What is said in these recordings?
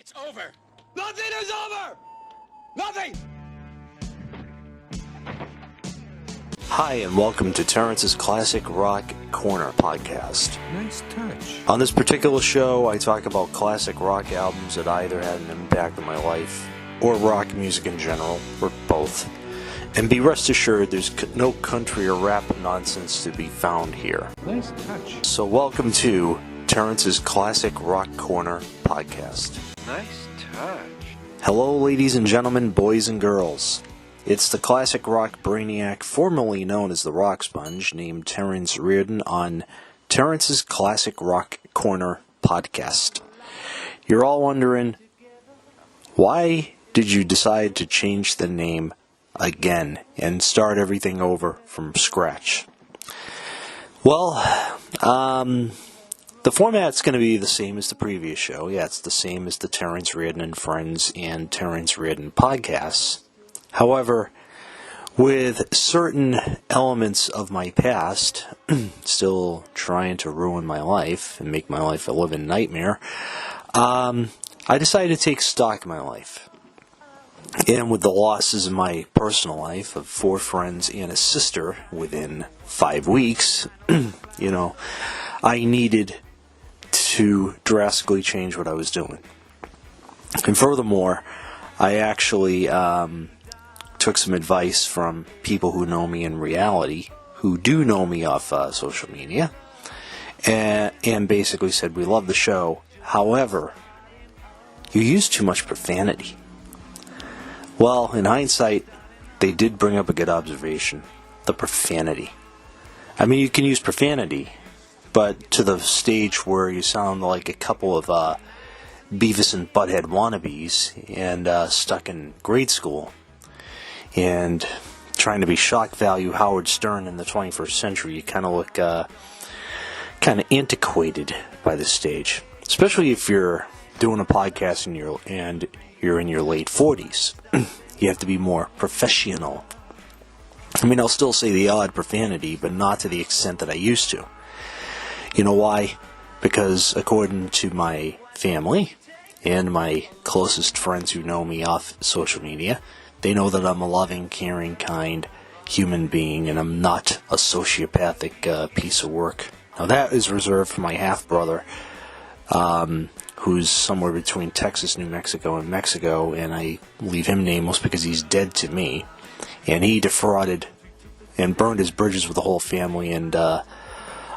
It's over. Nothing is over! Nothing! Hi, and welcome to Terrence's Classic Rock Corner podcast. Nice touch. On this particular show, I talk about classic rock albums that either had an impact on my life, or rock music in general, or both. And be rest assured, there's no country or rap nonsense to be found here. Nice touch. So welcome to Terrence's Classic Rock Corner podcast. Nice touch. Hello, ladies and gentlemen, boys and girls. It's the classic rock brainiac, formerly known as the Rock Sponge, named Terrence Reardon on Terrence's Classic Rock Corner podcast. You're all wondering, why did you decide to change the name again and start everything over from scratch? Well, the format's going to be the same as the previous show. Yeah, it's the same as the Terrence Reardon and Friends and Terrence Reardon podcasts. However, with certain elements of my past still trying to ruin my life and make my life a living nightmare, I decided to take stock of my life. And with the losses in my personal life of 4 friends and a sister within 5 weeks, I needed to drastically change what I was doing. And furthermore, I actually took some advice from people who know me in reality, who do know me off social media, and basically said, we love the show, however, you use too much profanity. Well, in hindsight, they did bring up a good observation, the profanity. I mean, you can use profanity, but to the stage where you sound like a couple of Beavis and Butthead wannabes and stuck in grade school and trying to be shock value Howard Stern in the 21st century. You kind of look kind of antiquated by this stage, especially if you're doing a podcast and you're in your late 40s. You have to be more professional. I mean, I'll still say the odd profanity, but not to the extent that I used to. You know why? Because according to my family and my closest friends who know me off social media, they know that I'm a loving, caring, kind human being, and I'm not a sociopathic piece of work. Now, that is reserved for my half-brother, who's somewhere between Texas, New Mexico, and Mexico, and I leave him nameless because he's dead to me. And he defrauded and burned his bridges with the whole family, and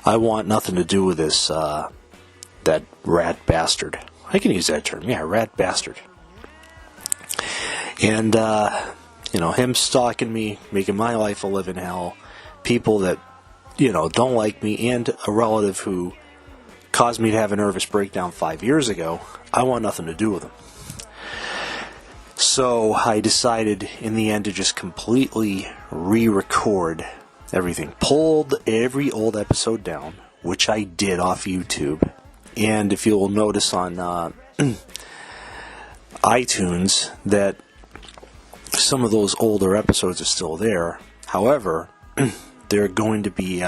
I want nothing to do with this, that rat bastard. I can use that term, yeah, rat bastard. And, him stalking me, making my life a living hell, people that, don't like me, and a relative who caused me to have a nervous breakdown 5 years ago, I want nothing to do with him. So I decided in the end to just completely re-record everything. Pulled every old episode down, which I did off YouTube. And if you'll notice on iTunes that some of those older episodes are still there. However, they're going to be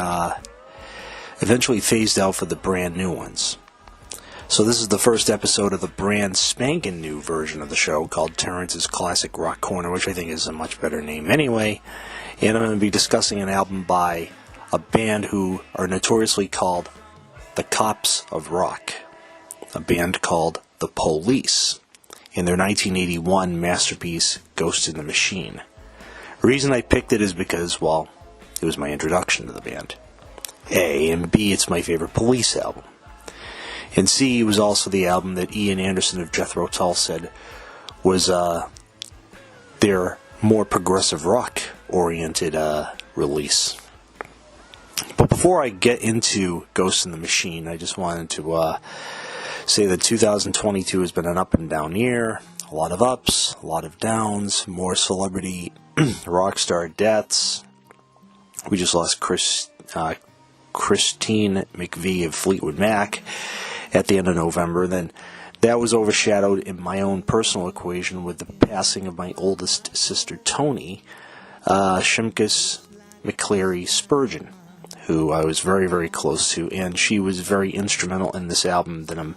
eventually phased out for the brand new ones. So this is the first episode of the brand spanking new version of the show called Terrence's Classic Rock Corner, which I think is a much better name anyway. And I'm going to be discussing an album by a band who are notoriously called the Cops of Rock, a band called The Police, in their 1981 masterpiece, Ghost in the Machine. The reason I picked it is because, well, it was my introduction to the band. A, and B, it's my favorite Police album. And C, it was also the album that Ian Anderson of Jethro Tull said was their more progressive rock-oriented release. But before I get into Ghost in the Machine, I just wanted to say that 2022 has been an up and down year. A lot of ups, a lot of downs, more celebrity rock star deaths. We just lost Christine McVie of Fleetwood Mac at the end of November. Then that was overshadowed in my own personal equation with the passing of my oldest sister, Toni, Shimkus McCleary Spurgeon, who I was very, very close to, and she was very instrumental in this album that I'm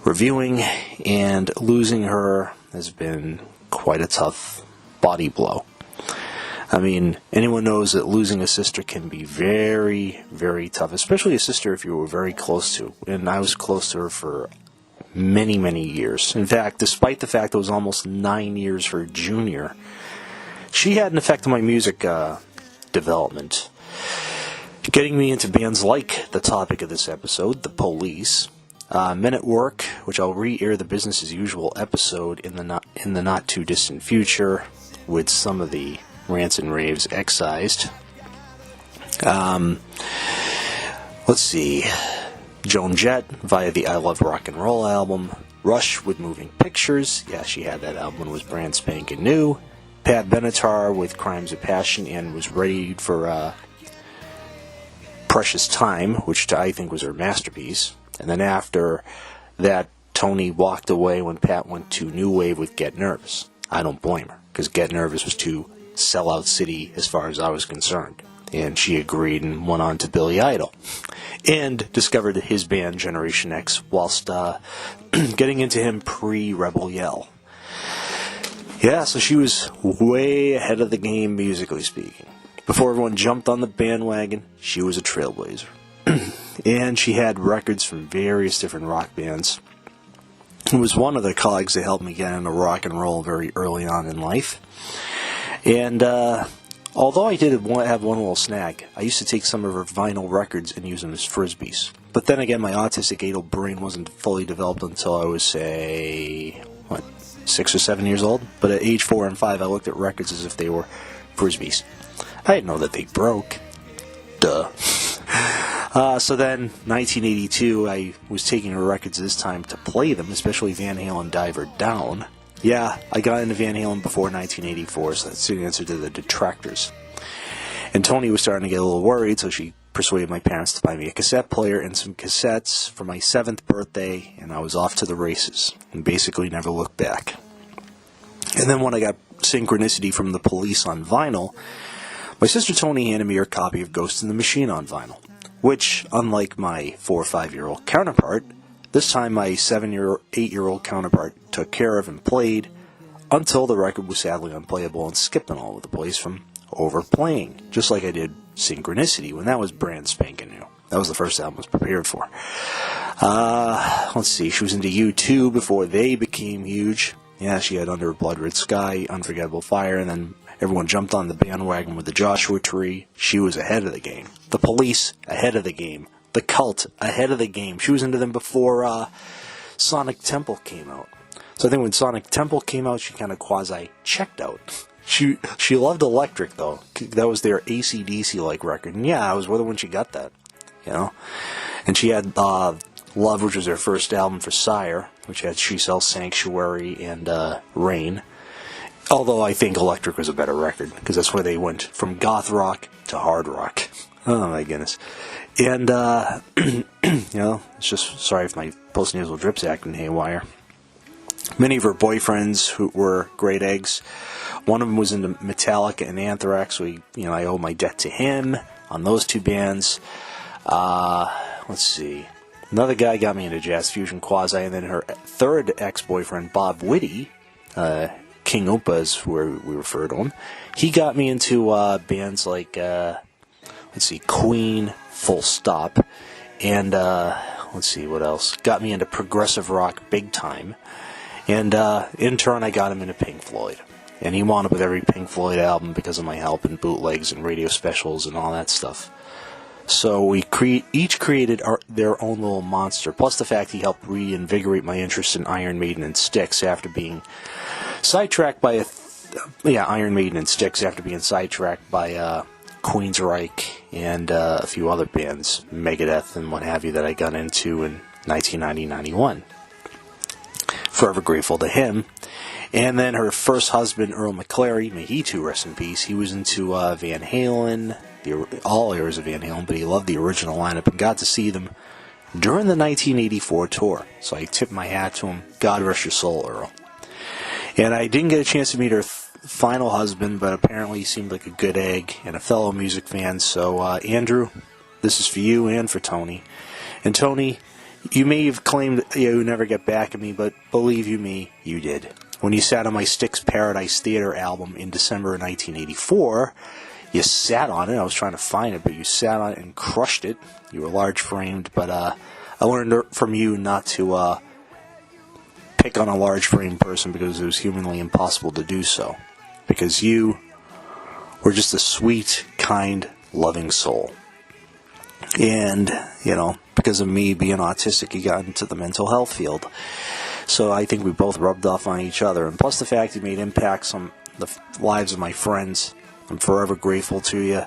reviewing, and losing her has been quite a tough body blow. I mean, anyone knows that losing a sister can be very, very tough, especially a sister if you were very close to. And I was close to her for many, many years. In fact, despite the fact it was almost 9 years her junior, she had an effect on my music development, getting me into bands like the topic of this episode, The Police, Men at Work, which I'll re-air the Business as Usual episode in the not too distant future, with some of the rants and raves excised. Let's see. Joan Jett via the I Love Rock and Roll album. Rush with Moving Pictures. Yeah, she had that album when it was brand spanking new. Pat Benatar with Crimes of Passion and was ready for Precious Time, which I think was her masterpiece. And then after that, Tony walked away when Pat went to New Wave with Get Nervous. I don't blame her, because Get Nervous was too sellout city as far as I was concerned. And she agreed and went on to Billy Idol. And discovered his band Generation X whilst getting into him pre-Rebel Yell. Yeah, so she was way ahead of the game, musically speaking. Before everyone jumped on the bandwagon, she was a trailblazer. And she had records from various different rock bands. It was one of the cogs that helped me get into rock and roll very early on in life. And although I did have one little snag, I used to take some of her vinyl records and use them as frisbees. But then again, my autistic adult brain wasn't fully developed until I was, say, 6 or 7 years old? But at age 4 and 5, I looked at records as if they were frisbees. I didn't know that they broke. Duh. So then, 1982, I was taking her records this time to play them, especially Van Halen Diver Down. Yeah, I got into Van Halen before 1984, so that's the answer to the detractors. And Tony was starting to get a little worried, so she persuaded my parents to buy me a cassette player and some cassettes for my 7th birthday, and I was off to the races, and basically never looked back. And then when I got Synchronicity from The Police on vinyl, my sister Tony handed me her copy of Ghost in the Machine on vinyl, which, unlike my 4 or 5-year-old counterpart, this time my 8-year-old counterpart took care of and played until the record was sadly unplayable and skipping all over the place from overplaying, just like I did Synchronicity when that was brand spanking new. That was the first album I was prepared for. Let's see, she was into U2 before they became huge. Yeah, she had Under a Blood Red Sky, Unforgettable Fire, and then everyone jumped on the bandwagon with the Joshua Tree. She was ahead of the game. The Police, ahead of the game. The Cult, ahead of the game. She was into them before Sonic Temple came out. So I think when Sonic Temple came out, she kind of quasi-checked out. She loved Electric, though. That was their AC/DC-like record. And yeah, I was with her when she got that, you know. And she had Love, which was her first album for Sire, which had She Sells Sanctuary and Rain. Although I think Electric was a better record, because that's where they went from goth rock to hard rock. Oh my goodness. And, you know, it's just sorry if my post-nasal drip's acting haywire. Many of her boyfriends who were great eggs. One of them was into Metallica and Anthrax, so I owe my debt to him on those two bands. Let's see. Another guy got me into jazz fusion quasi, and then her third ex-boyfriend, Bob Whitty, King Oompa is where we refer to him. He got me into bands like, Queen, Full Stop, and let's see, what else? Got me into progressive rock big time, and in turn I got him into Pink Floyd. And he wound up with every Pink Floyd album because of my help in bootlegs and radio specials and all that stuff. So we each created their own little monster, plus the fact he helped reinvigorate my interest in Iron Maiden and Styx after being sidetracked by Iron Maiden and Styx after being sidetracked by Queensryche and a few other bands, Megadeth and what have you, that I got into in 1990-91. Forever grateful to him. And then her first husband, Earl McClary, may he too rest in peace, he was into Van Halen, all eras of Van Halen, but he loved the original lineup and got to see them during the 1984 tour. So I tip my hat to him. God rest your soul, Earl. And I didn't get a chance to meet her final husband, but apparently he seemed like a good egg and a fellow music fan. So, Andrew, this is for you and for Tony. And Tony, You may have claimed you would never get back at me, but believe you me, you did. When you sat on my Styx Paradise Theater album in December of 1984, you sat on it. I was trying to find it, but you sat on it and crushed it. You were large-framed, but I learned from you not to pick on a large-framed person because it was humanly impossible to do so. Because you were just a sweet, kind, loving soul. And, because of me being autistic, you got into the mental health field. So I think we both rubbed off on each other. And plus the fact you made impacts on the lives of my friends. I'm forever grateful to you.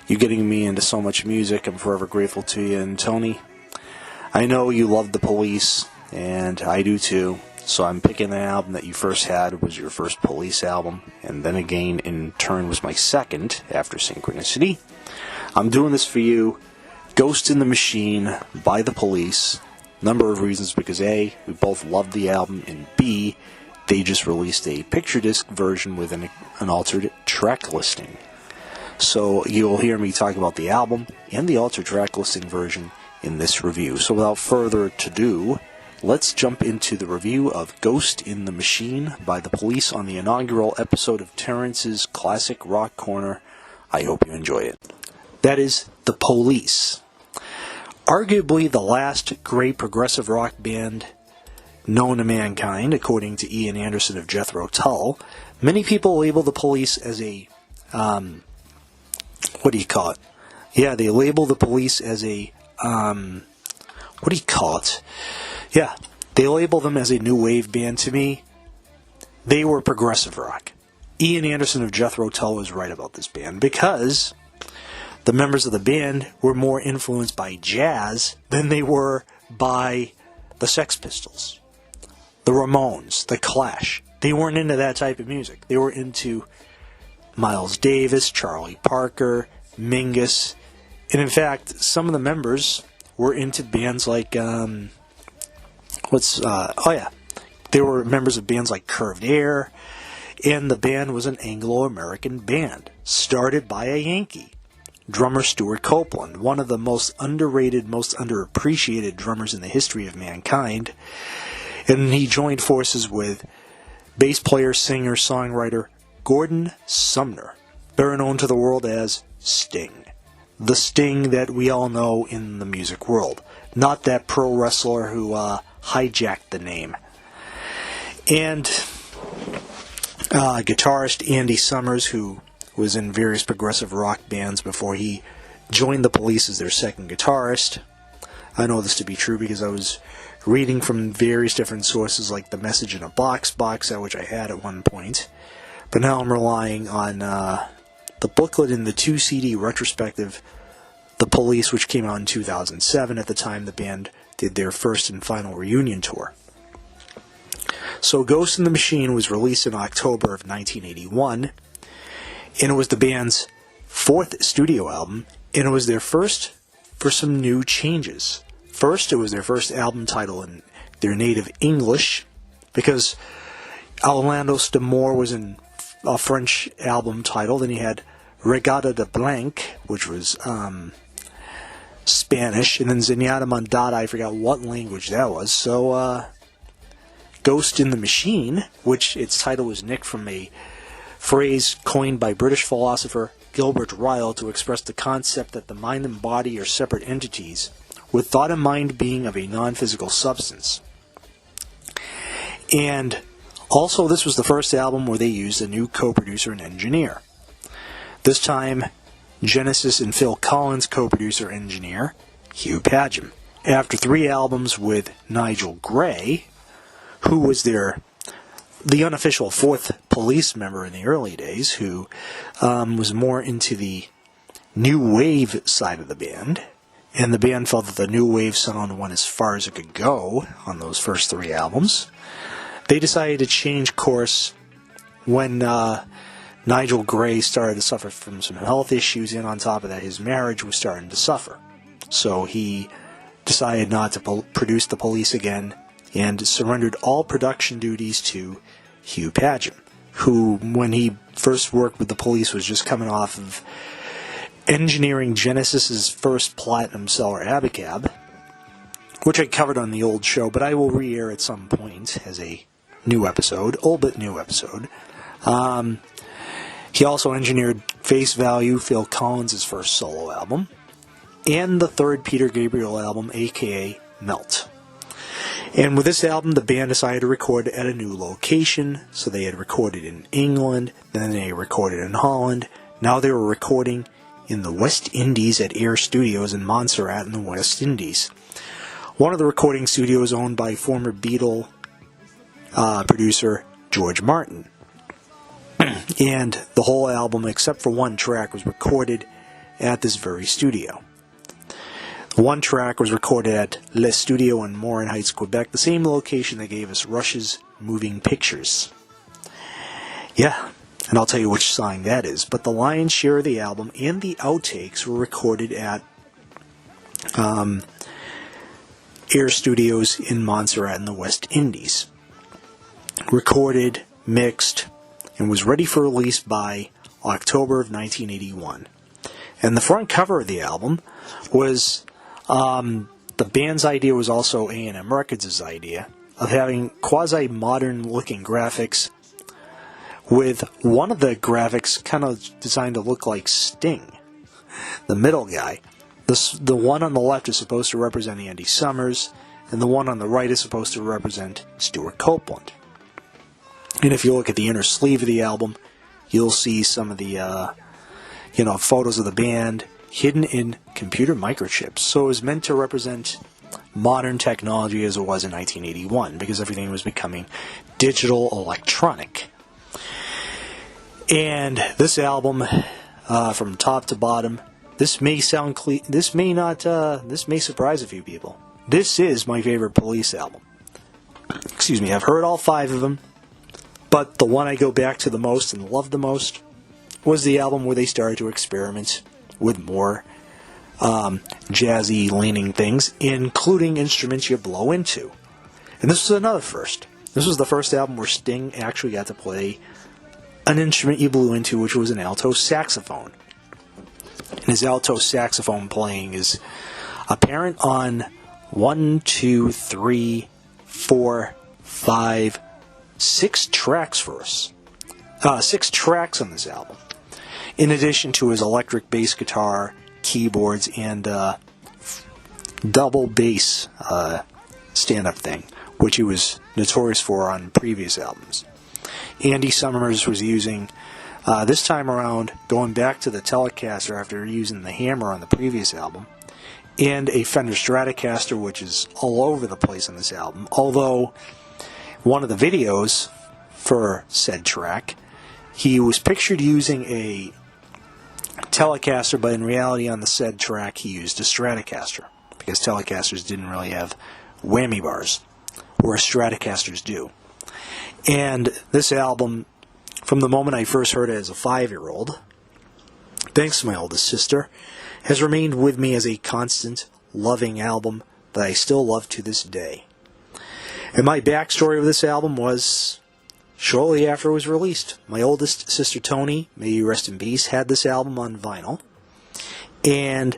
You getting me into so much music, I'm forever grateful to you. And Tony, I know you love the Police, and I do too. So I'm picking an album that you first had was your first Police album. And then again, in turn, was my second after Synchronicity. I'm doing this for you. Ghost in the Machine by the Police. Number of reasons, because A, we both loved the album, and B, they just released a picture disc version with an altered track listing. So you'll hear me talk about the album and the altered track listing version in this review. So without further ado, let's jump into the review of Ghost in the Machine by the Police on the inaugural episode of Terrence's Classic Rock Corner. I hope you enjoy it. That is the Police. Arguably the last great progressive rock band known to mankind, according to Ian Anderson of Jethro Tull. Many people label the Police as a, what do you call it? Yeah, they label the Police as a, what do you call it? Yeah, they label them as a new wave band. To me, they were progressive rock. Ian Anderson of Jethro Tull was right about this band because the members of the band were more influenced by jazz than they were by the Sex Pistols, the Ramones, the Clash. They weren't into that type of music. They were into Miles Davis, Charlie Parker, Mingus, and in fact, some of the members were into bands like, they were members of bands like Curved Air, and the band was an Anglo-American band, started by a Yankee. Drummer Stuart Copeland, one of the most underrated, most underappreciated drummers in the history of mankind. And he joined forces with bass player, singer, songwriter Gordon Sumner, better known to the world as Sting. The Sting that we all know in the music world, not that pro wrestler who hijacked the name. And guitarist Andy Summers, who was in various progressive rock bands before he joined the Police as their second guitarist. I know this to be true because I was reading from various different sources like the Message in a Box set, which I had at one point. But now I'm relying on the booklet in the 2-CD retrospective, The Police, which came out in 2007. At the time, the band did their first and final reunion tour. So Ghost in the Machine was released in October of 1981. And it was the band's fourth studio album, and it was their first for some new changes. First, it was their first album title in their native English, because Orlando Stamore was in a French album title. Then he had Regata de Blanc, which was Spanish, and then Zenyatta Mondada, I forgot what language that was. So, Ghost in the Machine, which its title was nicked from a phrase coined by British philosopher Gilbert Ryle to express the concept that the mind and body are separate entities, with thought and mind being of a non-physical substance. And also, this was the first album where they used a new co-producer and engineer. This time, Genesis and Phil Collins co-producer engineer Hugh Padgham. After 3 albums with Nigel Gray, who was the unofficial 4th Police member in the early days, who was more into the new wave side of the band, and the band felt that the new wave sound went as far as it could go on those first 3 albums. They decided to change course when Nigel Gray started to suffer from some health issues, and on top of that, his marriage was starting to suffer. So he decided not to produce the Police again, and surrendered all production duties to Hugh Padgham, who, when he first worked with the Police, was just coming off of engineering Genesis's first platinum seller, Abacab, which I covered on the old show, but I will re-air at some point as a new episode, old but new episode. He also engineered Face Value, Phil Collins' first solo album, and the third Peter Gabriel album, aka Melt. And with this album, the band decided to record at a new location. So they had recorded in England, then they recorded in Holland. Now they were recording in the West Indies at Air Studios in Montserrat in the West Indies. One of the recording studios owned by former Beatle producer George Martin. And the whole album, except for one track, was recorded at this very studio. One track was recorded at Le Studio in Morin Heights, Quebec, the same location that gave us Rush's Moving Pictures. Yeah, and I'll tell you which song that is. But the lion's share of the album and the outtakes were recorded at Air Studios in Montserrat in the West Indies. Recorded, mixed, and was ready for release by October of 1981. And the front cover of the album was... the band's idea was also A&M Records' idea of having quasi-modern looking graphics, with one of the graphics kind of designed to look like Sting, the middle guy. The one on the left is supposed to represent Andy Summers, and the one on the right is supposed to represent Stuart Copeland. And if you look at the inner sleeve of the album, you'll see some of the photos of the band hidden in computer microchips. So it was meant to represent modern technology as it was in 1981, because everything was becoming digital electronic. And this album, from top to bottom, this may surprise a few people. This is my favorite Police album. Excuse me, I've heard all 5 of them, but the one I go back to the most and love the most was the album where they started to experiment with more jazzy-leaning things, including instruments you blow into. And this was another first. This was the first album where Sting actually got to play an instrument you blew into, which was an alto saxophone. And his alto saxophone playing is apparent on 6 tracks for us. 6 tracks on this album, in addition to his electric bass guitar, keyboards, and double bass stand-up thing, which he was notorious for on previous albums. Andy Summers was using, this time around, going back to the Telecaster after using the hammer on the previous album, and a Fender Stratocaster, which is all over the place on this album, although one of the videos for said track, he was pictured using a Telecaster, but in reality on the said track he used a Stratocaster, because Telecasters didn't really have whammy bars, whereas Stratocasters do. And this album, from the moment I first heard it as a 5-year-old, thanks to my oldest sister, has remained with me as a constant, loving album that I still love to this day. And my backstory of this album was, shortly after it was released, my oldest sister Tony, may you rest in peace, had this album on vinyl. And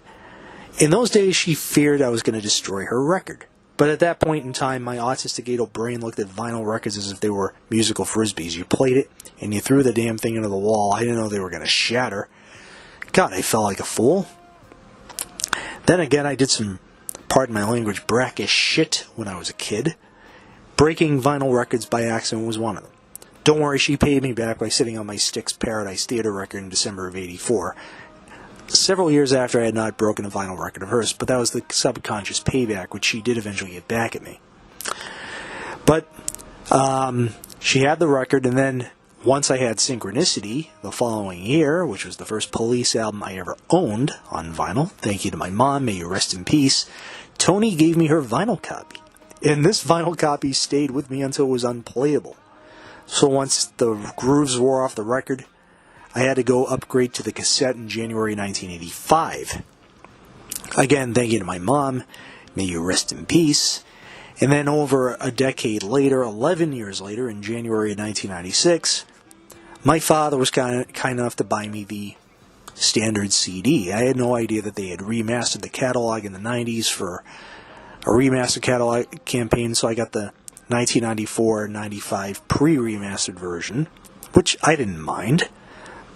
in those days she feared I was going to destroy her record. But at that point in time, my autistic adult brain looked at vinyl records as if they were musical frisbees. You played it, and you threw the damn thing into the wall. I didn't know they were going to shatter. God, I felt like a fool. Then again, I did some, pardon my language, brackish shit when I was a kid. Breaking vinyl records by accident was one of them. Don't worry, she paid me back by sitting on my Styx Paradise Theater record in December of '84. Several years after I had not broken a vinyl record of hers, but that was the subconscious payback, which she did eventually get back at me. But she had the record, and then once I had Synchronicity the following year, which was the first Police album I ever owned on vinyl, thank you to my mom, may you rest in peace, Tony gave me her vinyl copy. And this vinyl copy stayed with me until it was unplayable. So once the grooves wore off the record, I had to go upgrade to the cassette in January 1985. Again, thank you to my mom. May you rest in peace. And then over a decade later, 11 years later, in January of 1996, my father was kind enough to buy me the standard CD. I had no idea that they had remastered the catalog in the 90s for a remaster catalog campaign, so I got the 1994-95 pre-remastered version, which I didn't mind.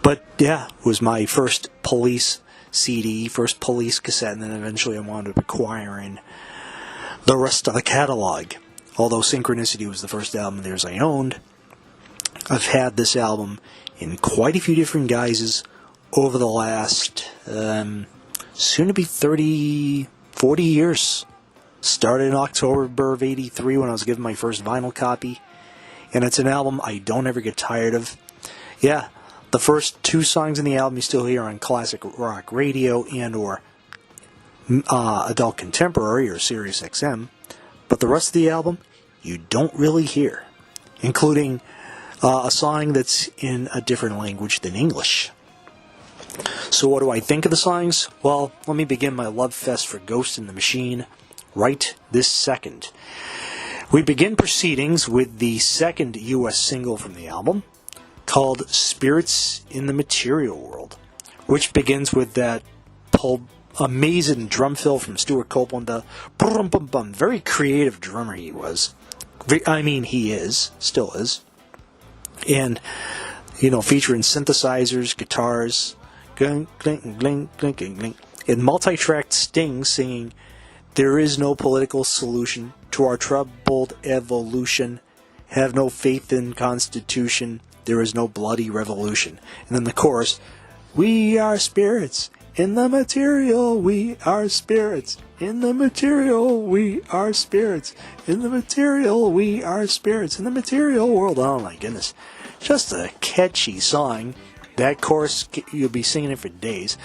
But yeah, it was my first Police CD, first Police cassette, and then eventually I wound up acquiring the rest of the catalog. Although Synchronicity was the first album of theirs I owned, I've had this album in quite a few different guises over the last, soon to be 30, 40 years. Started in October of 83 when I was given my first vinyl copy, and it's an album I don't ever get tired of. Yeah, the first 2 songs in the album you still hear on classic rock radio and or adult contemporary or Sirius XM, but the rest of the album you don't really hear, including a song that's in a different language than English. So what do I think of the songs? Well, let me begin my love fest for Ghost in the Machine right this second. We begin proceedings with the second U.S. single from the album, called Spirits in the Material World, which begins with that amazing drum fill from Stuart Copeland. Very creative drummer he was. He is, still is. And, featuring synthesizers, guitars, and multi-tracked Sting singing, "There is no political solution to our troubled evolution. Have no faith in Constitution. There is no bloody revolution." And then the chorus, "We are spirits in the material, we are spirits in the material, we are spirits in the material, we are spirits in the material world." Oh my goodness. Just a catchy song. That chorus, you'll be singing it for days.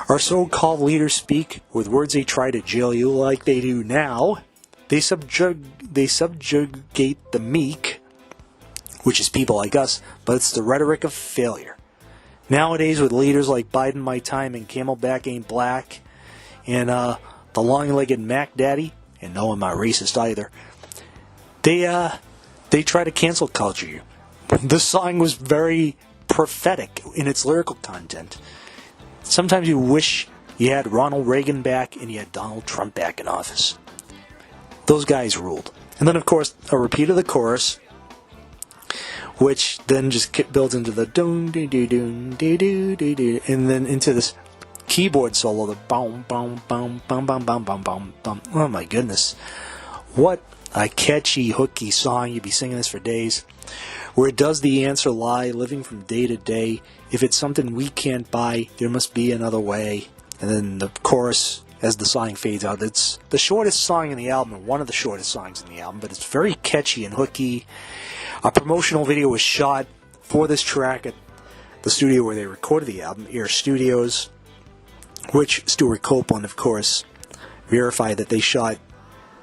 Our so-called leaders speak with words they try to jail you like they do now. They subjugate the meek, which is people like us, but it's the rhetoric of failure. Nowadays, with leaders like Biden My Time and Camelback Ain't Black, and the long-legged Mac Daddy, and no, I'm not racist either, they try to cancel culture you. This song was very prophetic in its lyrical content. Sometimes you wish you had Ronald Reagan back and you had Donald Trump back in office. Those guys ruled. And then, of course, a repeat of the chorus, which then just builds into the doon doo doo doon doo doo doo doo, and then into this keyboard solo, the boom boom boom boom boom boom boom boom boom. Oh my goodness, what a catchy, hooky song! You'd be singing this for days. Where does the answer lie? Living from day to day. If it's something we can't buy, there must be another way. And then the chorus, as the song fades out, it's the shortest song in the album, and one of the shortest songs in the album, but it's very catchy and hooky. A promotional video was shot for this track at the studio where they recorded the album, Air Studios, which Stuart Copeland, of course, verified that they shot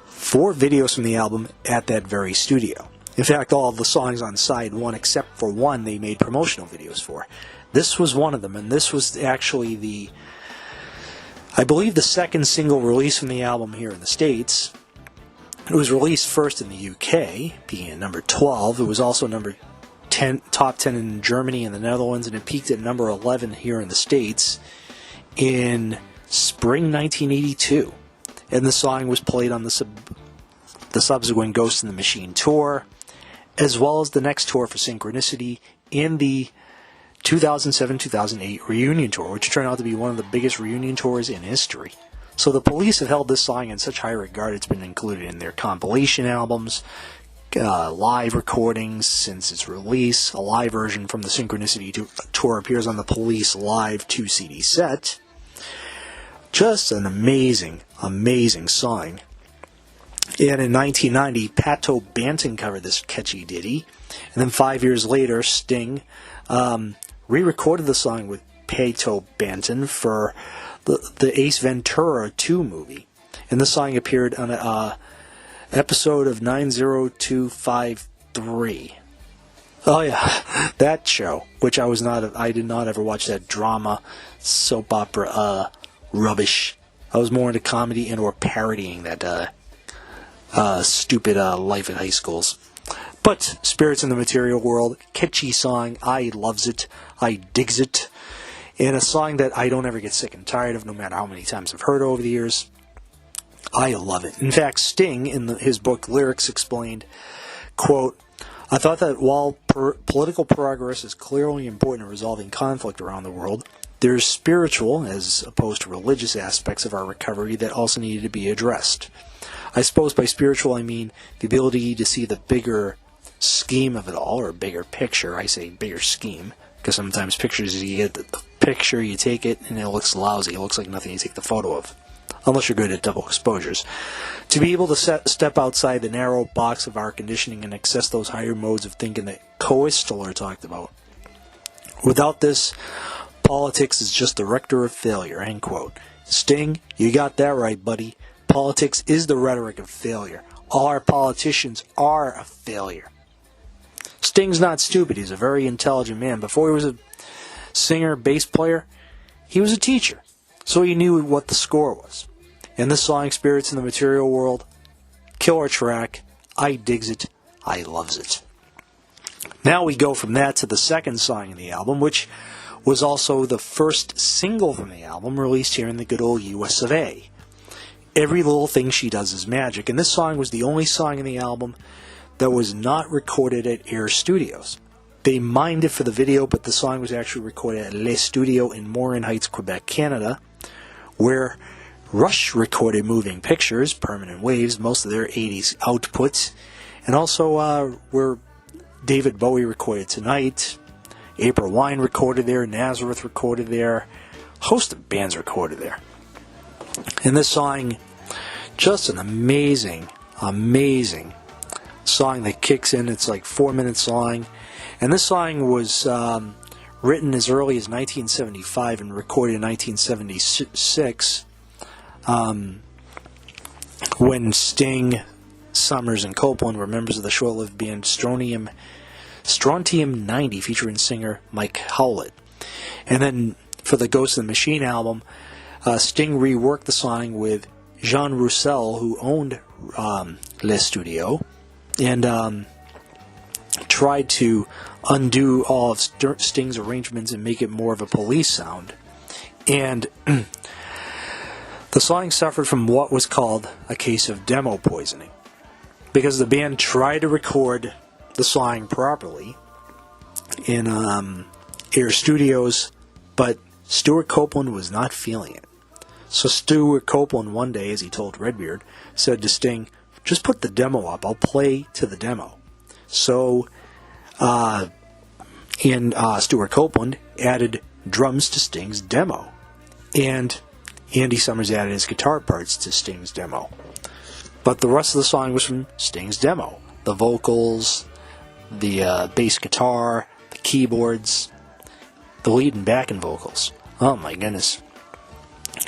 4 videos from the album at that very studio. In fact, all of the songs on side 1, except for one, they made promotional videos for. This was one of them, and this was actually I believe the second single released from the album here in the States. It was released first in the UK, being at number 12. It was also top 10 in Germany and the Netherlands, and it peaked at number 11 here in the States in spring 1982. And the song was played on the subsequent Ghost in the Machine tour, as well as the next tour for Synchronicity in the 2007-2008 reunion tour, which turned out to be one of the biggest reunion tours in history. So the Police have held this song in such high regard, it's been included in their compilation albums, live recordings since its release. A live version from the Synchronicity tour appears on the Police Live 2-CD set. Just an amazing, amazing song. And in 1990, Pato Banton covered this catchy ditty. And then 5 years later, Sting re-recorded the song with Pato Banton for the Ace Ventura 2 movie. And the song appeared on an episode of 90253. Oh yeah, that show, which I did not ever watch that drama, soap opera, rubbish. I was more into comedy and or parodying that stupid life at high schools. But Spirits in the Material World, catchy song, I loves it, I digs it, and a song that I don't ever get sick and tired of, no matter how many times I've heard it over the years. I love it. In fact, Sting, in his book Lyrics, explained, quote, I thought that while political progress is clearly important in resolving conflict around the world, there's spiritual, as opposed to religious aspects of our recovery that also needed to be addressed. I suppose by spiritual I mean the ability to see the bigger scheme of it all, or bigger picture. I say bigger scheme, because sometimes pictures, you get the picture, you take it, and it looks lousy. It looks like nothing you take the photo of, unless you're good at double exposures. To be able to step outside the narrow box of our conditioning and access those higher modes of thinking that Coistler talked about. Without this, politics is just the rector of failure, end quote. Sting, you got that right, buddy. Politics is the rhetoric of failure. All our politicians are a failure. Sting's not stupid. He's a very intelligent man. Before he was a singer, bass player, he was a teacher. So he knew what the score was. And this song, Spirits in the Material World, killer track. I digs it. I loves it. Now we go from that to the second song in the album, which was also the first single from the album, released here in the good old US of A. Every Little Thing She Does Is Magic. And this song was the only song in the album that was not recorded at Air Studios. They mined it for the video, but the song was actually recorded at Les Studios in Morin Heights, Quebec, Canada, where Rush recorded Moving Pictures, Permanent Waves, most of their 80s outputs, and also where David Bowie recorded Tonight, April Wine recorded there, Nazareth recorded there, a host of bands recorded there. And this song, just an amazing, amazing song that kicks in. It's like 4-minute song. And this song was written as early as 1975 and recorded in 1976 when Sting, Summers, and Copeland were members of the short-lived band Strontium 90, featuring singer Mike Howlett. And then for the Ghost of the Machine album, Sting reworked the song with Jean Roussel, who owned Les Studios, and tried to undo all of Sting's arrangements and make it more of a Police sound. And the song suffered from what was called a case of demo poisoning, because the band tried to record the song properly in Air Studios, but Stuart Copeland was not feeling it. So Stuart Copeland one day, as he told Redbeard, said to Sting, just put the demo up, I'll play to the demo. So Stuart Copeland added drums to Sting's demo, and Andy Summers added his guitar parts to Sting's demo. But the rest of the song was from Sting's demo. The vocals, the bass guitar, the keyboards, the lead and backing vocals. Oh my goodness.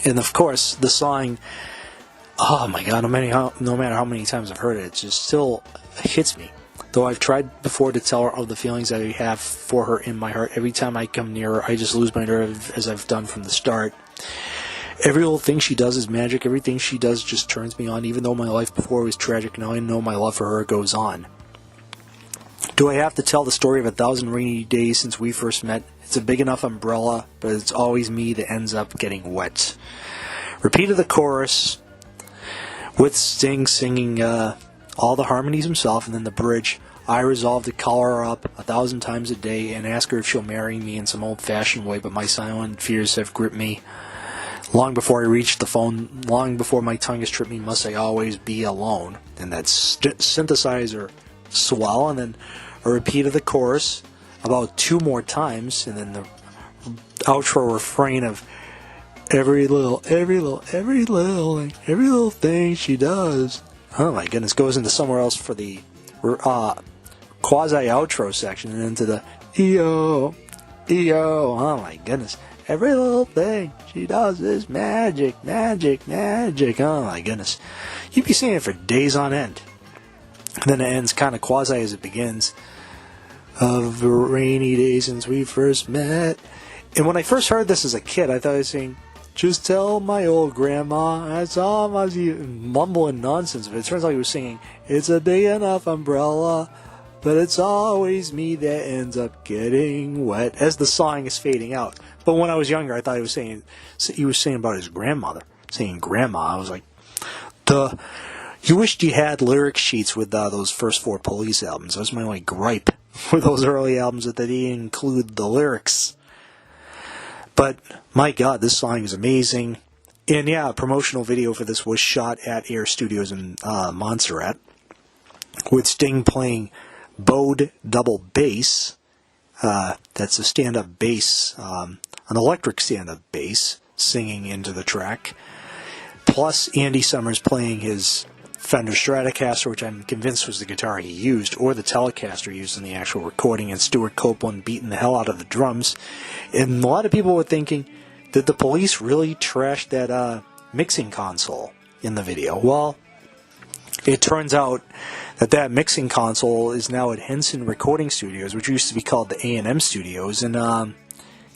And of course, the song, oh my god, no matter how many times I've heard it, it just still hits me. Though I've tried before to tell her of the feelings I have for her in my heart, every time I come near her, I just lose my nerve, as I've done from the start. Every little thing she does is magic. Everything she does just turns me on. Even though my life before was tragic, now I know my love for her goes on. Do I have to tell the story of 1,000 rainy days since we first met? It's a big enough umbrella, but it's always me that ends up getting wet. Repeated the chorus with Sting singing all the harmonies himself, and then the bridge. I resolve to call her up 1,000 times a day and ask her if she'll marry me in some old-fashioned way, but my silent fears have gripped me. Long before I reach the phone, long before my tongue has tripped me, must I always be alone? And that synthesizer swell, and then a repeat of the chorus about 2 more times, and then the outro refrain of every little thing she does. Oh my goodness, goes into somewhere else for the quasi-outro section, and into the E-O, oh my goodness. Every little thing she does is magic, magic, magic. Oh my goodness. You'd be singing it for days on end. And then it ends kind of quasi as it begins. Of a rainy day since we first met. And when I first heard this as a kid, I thought I was saying, just tell my old grandma I saw my mumbling nonsense. But it turns out he was singing, it's a big enough umbrella, but it's always me that ends up getting wet, as the song is fading out. But when I was younger, I thought he was saying about his grandmother, saying grandma. I was like, You wished you had lyric sheets with those first 4 Police albums. That was my only gripe with those early albums, that they didn't include the lyrics. But, my God, this song is amazing. And yeah, a promotional video for this was shot at Air Studios in Montserrat, with Sting playing bowed double bass. That's a stand-up bass, an electric stand-up bass, singing into the track. Plus, Andy Summers playing his Fender Stratocaster, which I'm convinced was the guitar he used, or the Telecaster used in the actual recording, and Stuart Copeland beating the hell out of the drums. And a lot of people were thinking, did the Police really trash that mixing console in the video? Well, it turns out that mixing console is now at Henson Recording Studios, which used to be called the A&M Studios in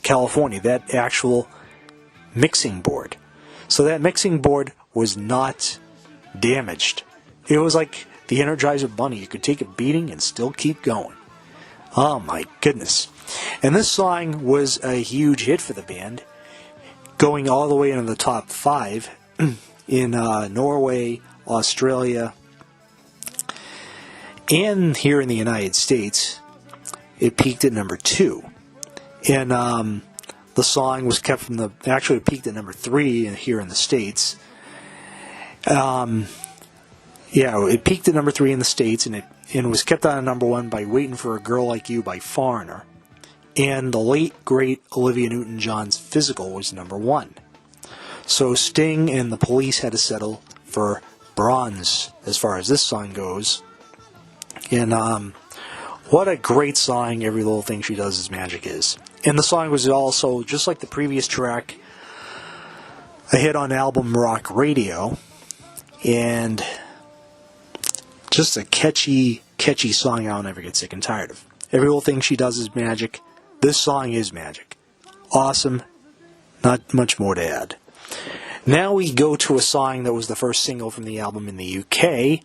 California, that actual mixing board. So that mixing board was not damaged. It was like the Energizer Bunny. You could take a beating and still keep going. Oh my goodness. And this song was a huge hit for the band, going all the way into the top 5 in Norway, Australia, and here in the United States. It peaked at number 2. And the song was kept from the... Actually, it peaked at number 3 here in the States. It peaked at number 3 in the States, and it was kept on number 1 by Waiting for a Girl Like You by Foreigner. And the late, great Olivia Newton-John's Physical was number 1. So Sting and the Police had to settle for bronze as far as this song goes. And what a great song Every Little Thing She Does Is Magic is. And the song was also, just like the previous track, a hit on album Rock Radio. And just a catchy song I'll never get sick and tired of. Every Little Thing She Does Is Magic. This song is magic. Awesome. Not much more to add. Now we go to a song that was the first single from the album in the UK,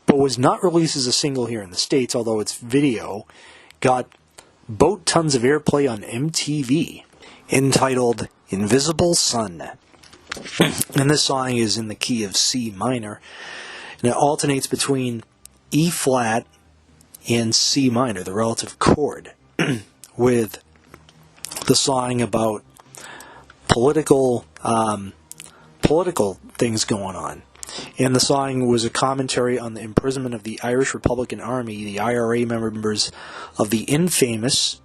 but was not released as a single here in the States, although its video got boat tons of airplay on MTV, entitled Invisible Sun. And this song is in the key of C minor, and it alternates between E flat and C minor, the relative chord, with the song about political things going on. And the song was a commentary on the imprisonment of the Irish Republican Army, the IRA members of the infamous...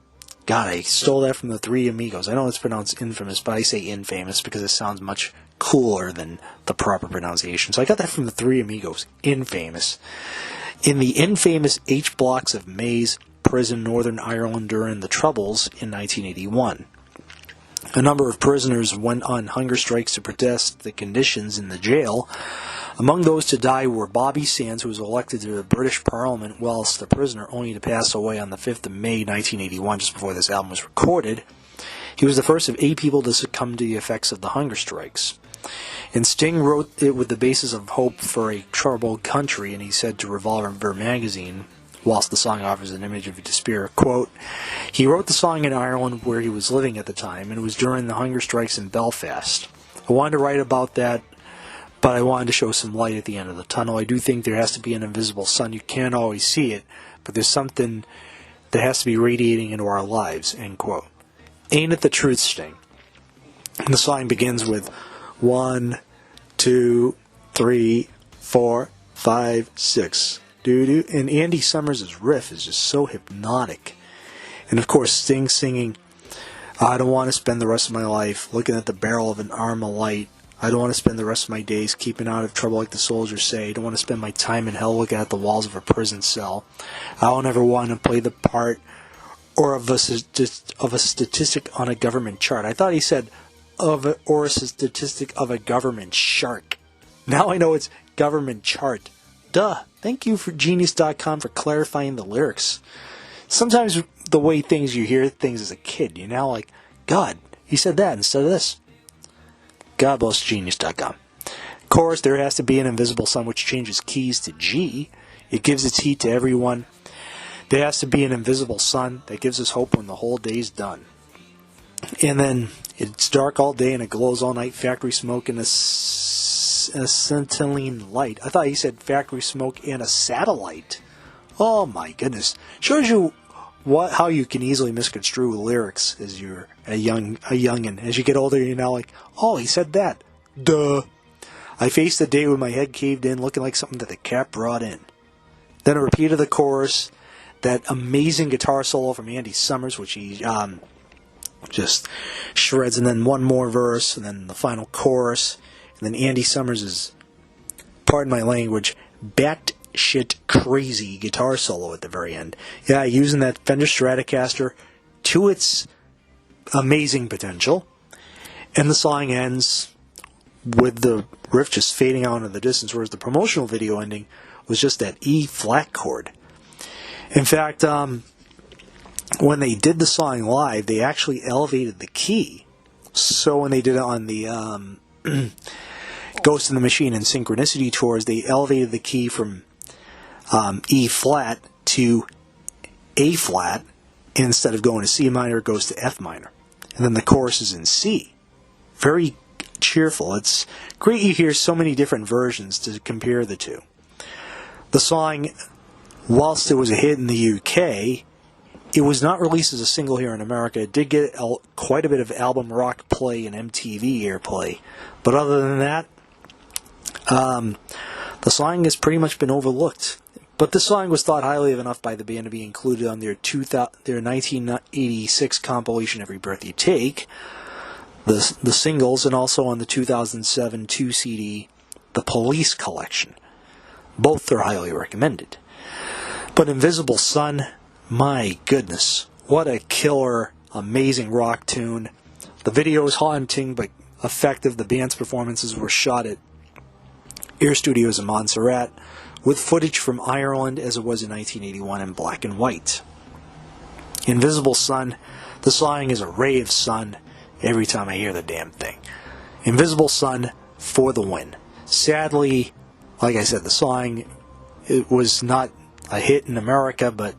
God, I stole that from the Three Amigos. I know it's pronounced infamous, but I say infamous because it sounds much cooler than the proper pronunciation. So I got that from the Three Amigos. Infamous. In the infamous H blocks of Maze Prison, Northern Ireland during the Troubles in 1981. A number of prisoners went on hunger strikes to protest the conditions in the jail. Among those to die were Bobby Sands, who was elected to the British Parliament whilst a prisoner, only to pass away on the 5th of May 1981, just before this album was recorded. He was the first of 8 people to succumb to the effects of the hunger strikes. And Sting wrote it with the basis of hope for a troubled country, and he said to Revolver magazine, whilst the song offers an image of despair, quote, he wrote the song in Ireland where he was living at the time, and it was during the hunger strikes in Belfast. I wanted to write about that, but I wanted to show some light at the end of the tunnel. I do think there has to be an invisible sun. You can't always see it, but there's something that has to be radiating into our lives, end quote. Ain't it the truth, Sting? And the song begins with 1, 2, 3, 4, 5, 6. Doo-doo. And Andy Summers' riff is just so hypnotic. And of course, Sting singing, I don't want to spend the rest of my life looking at the barrel of an arm of light. I don't want to spend the rest of my days keeping out of trouble like the soldiers say. I don't want to spend my time in hell looking at the walls of a prison cell. I don't ever want to play the part or of a statistic on a government chart. I thought he said or a statistic of a government shark. Now I know it's government chart. Duh. Thank you for Genius.com for clarifying the lyrics. Sometimes the way you hear things as a kid, you're now like, God, he said that instead of this. God bless Genius.com. Of course, there has to be an invisible sun which changes keys to G. It gives its heat to everyone. There has to be an invisible sun that gives us hope when the whole day's done. And then it's dark all day and it glows all night. Factory smoke in the acetylene light. I thought he said factory smoke and a satellite. Oh my goodness. Shows you how you can easily misconstrue lyrics as you're a youngin'. As you get older, you're now like, oh, he said that. Duh. I faced the day with my head caved in, looking like something that the cat brought in. Then a repeat of the chorus, that amazing guitar solo from Andy Summers, which he just shreds, and then one more verse, and then the final chorus, and then Andy Summers is, pardon my language, batshit crazy guitar solo at the very end. Yeah, using that Fender Stratocaster to its amazing potential, and the song ends with the riff just fading out into the distance, whereas the promotional video ending was just that E flat chord. In fact, when they did the song live, they actually elevated the key. So when they did it on the Ghost in the Machine and Synchronicity tours, they elevated the key from E flat to A flat, and instead of going to C minor, it goes to F minor. And then the chorus is in C. Very cheerful. It's great you hear so many different versions to compare the two. The song, whilst it was a hit in the UK, it was not released as a single here in America. It did get quite a bit of album rock play and MTV airplay. But other than that, the song has pretty much been overlooked. But this song was thought highly of enough by the band to be included on their 1986 compilation Every Breath You Take, the singles, and also on the 2007 2-CD The Police Collection. Both are highly recommended. But Invisible Sun, my goodness, what a killer, amazing rock tune. The video is haunting but effective. The band's performances were shot at Air Studios in Montserrat, with footage from Ireland as it was in 1981 in black and white. Invisible Sun, the song is a ray of sun every time I hear the damn thing. Invisible Sun for the win. Sadly, like I said, the song, it was not a hit in America, but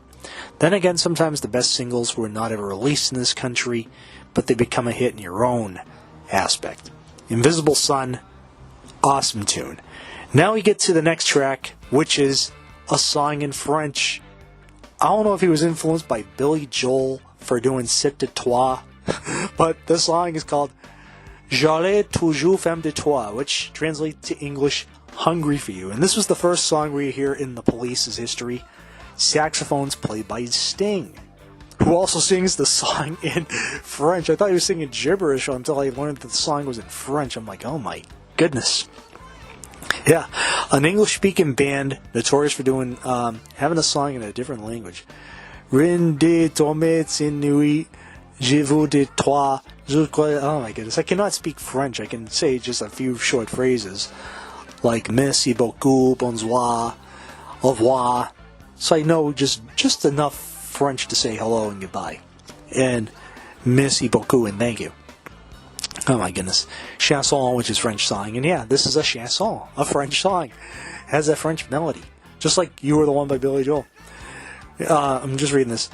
then again, sometimes the best singles were not ever released in this country, but they become a hit in your own aspect. Invisible Sun, awesome tune. Now we get to the next track, which is a song in French. I don't know if he was influenced by Billy Joel for doing C'est de Toi, but the song is called J'allais toujours femme de toi, which translates to English, Hungry for You. And this was the first song we hear in the Police's history. Saxophones played by Sting, who also sings the song in French. I thought he was singing gibberish until I learned that the song was in French. I'm like, oh my goodness. Yeah, an English-speaking band notorious for doing having a song in a different language. Rin de tombe nuit, je vous de toi. Oh my goodness, I cannot speak French. I can say just a few short phrases like merci beaucoup, bonsoir, au revoir. So I know just enough French to say hello and goodbye, and merci beaucoup and thank you. Oh my goodness. Chanson, which is French song. And yeah, this is a chanson, a French song. Has a French melody. Just like You Were the One by Billy Joel. I'm just reading this.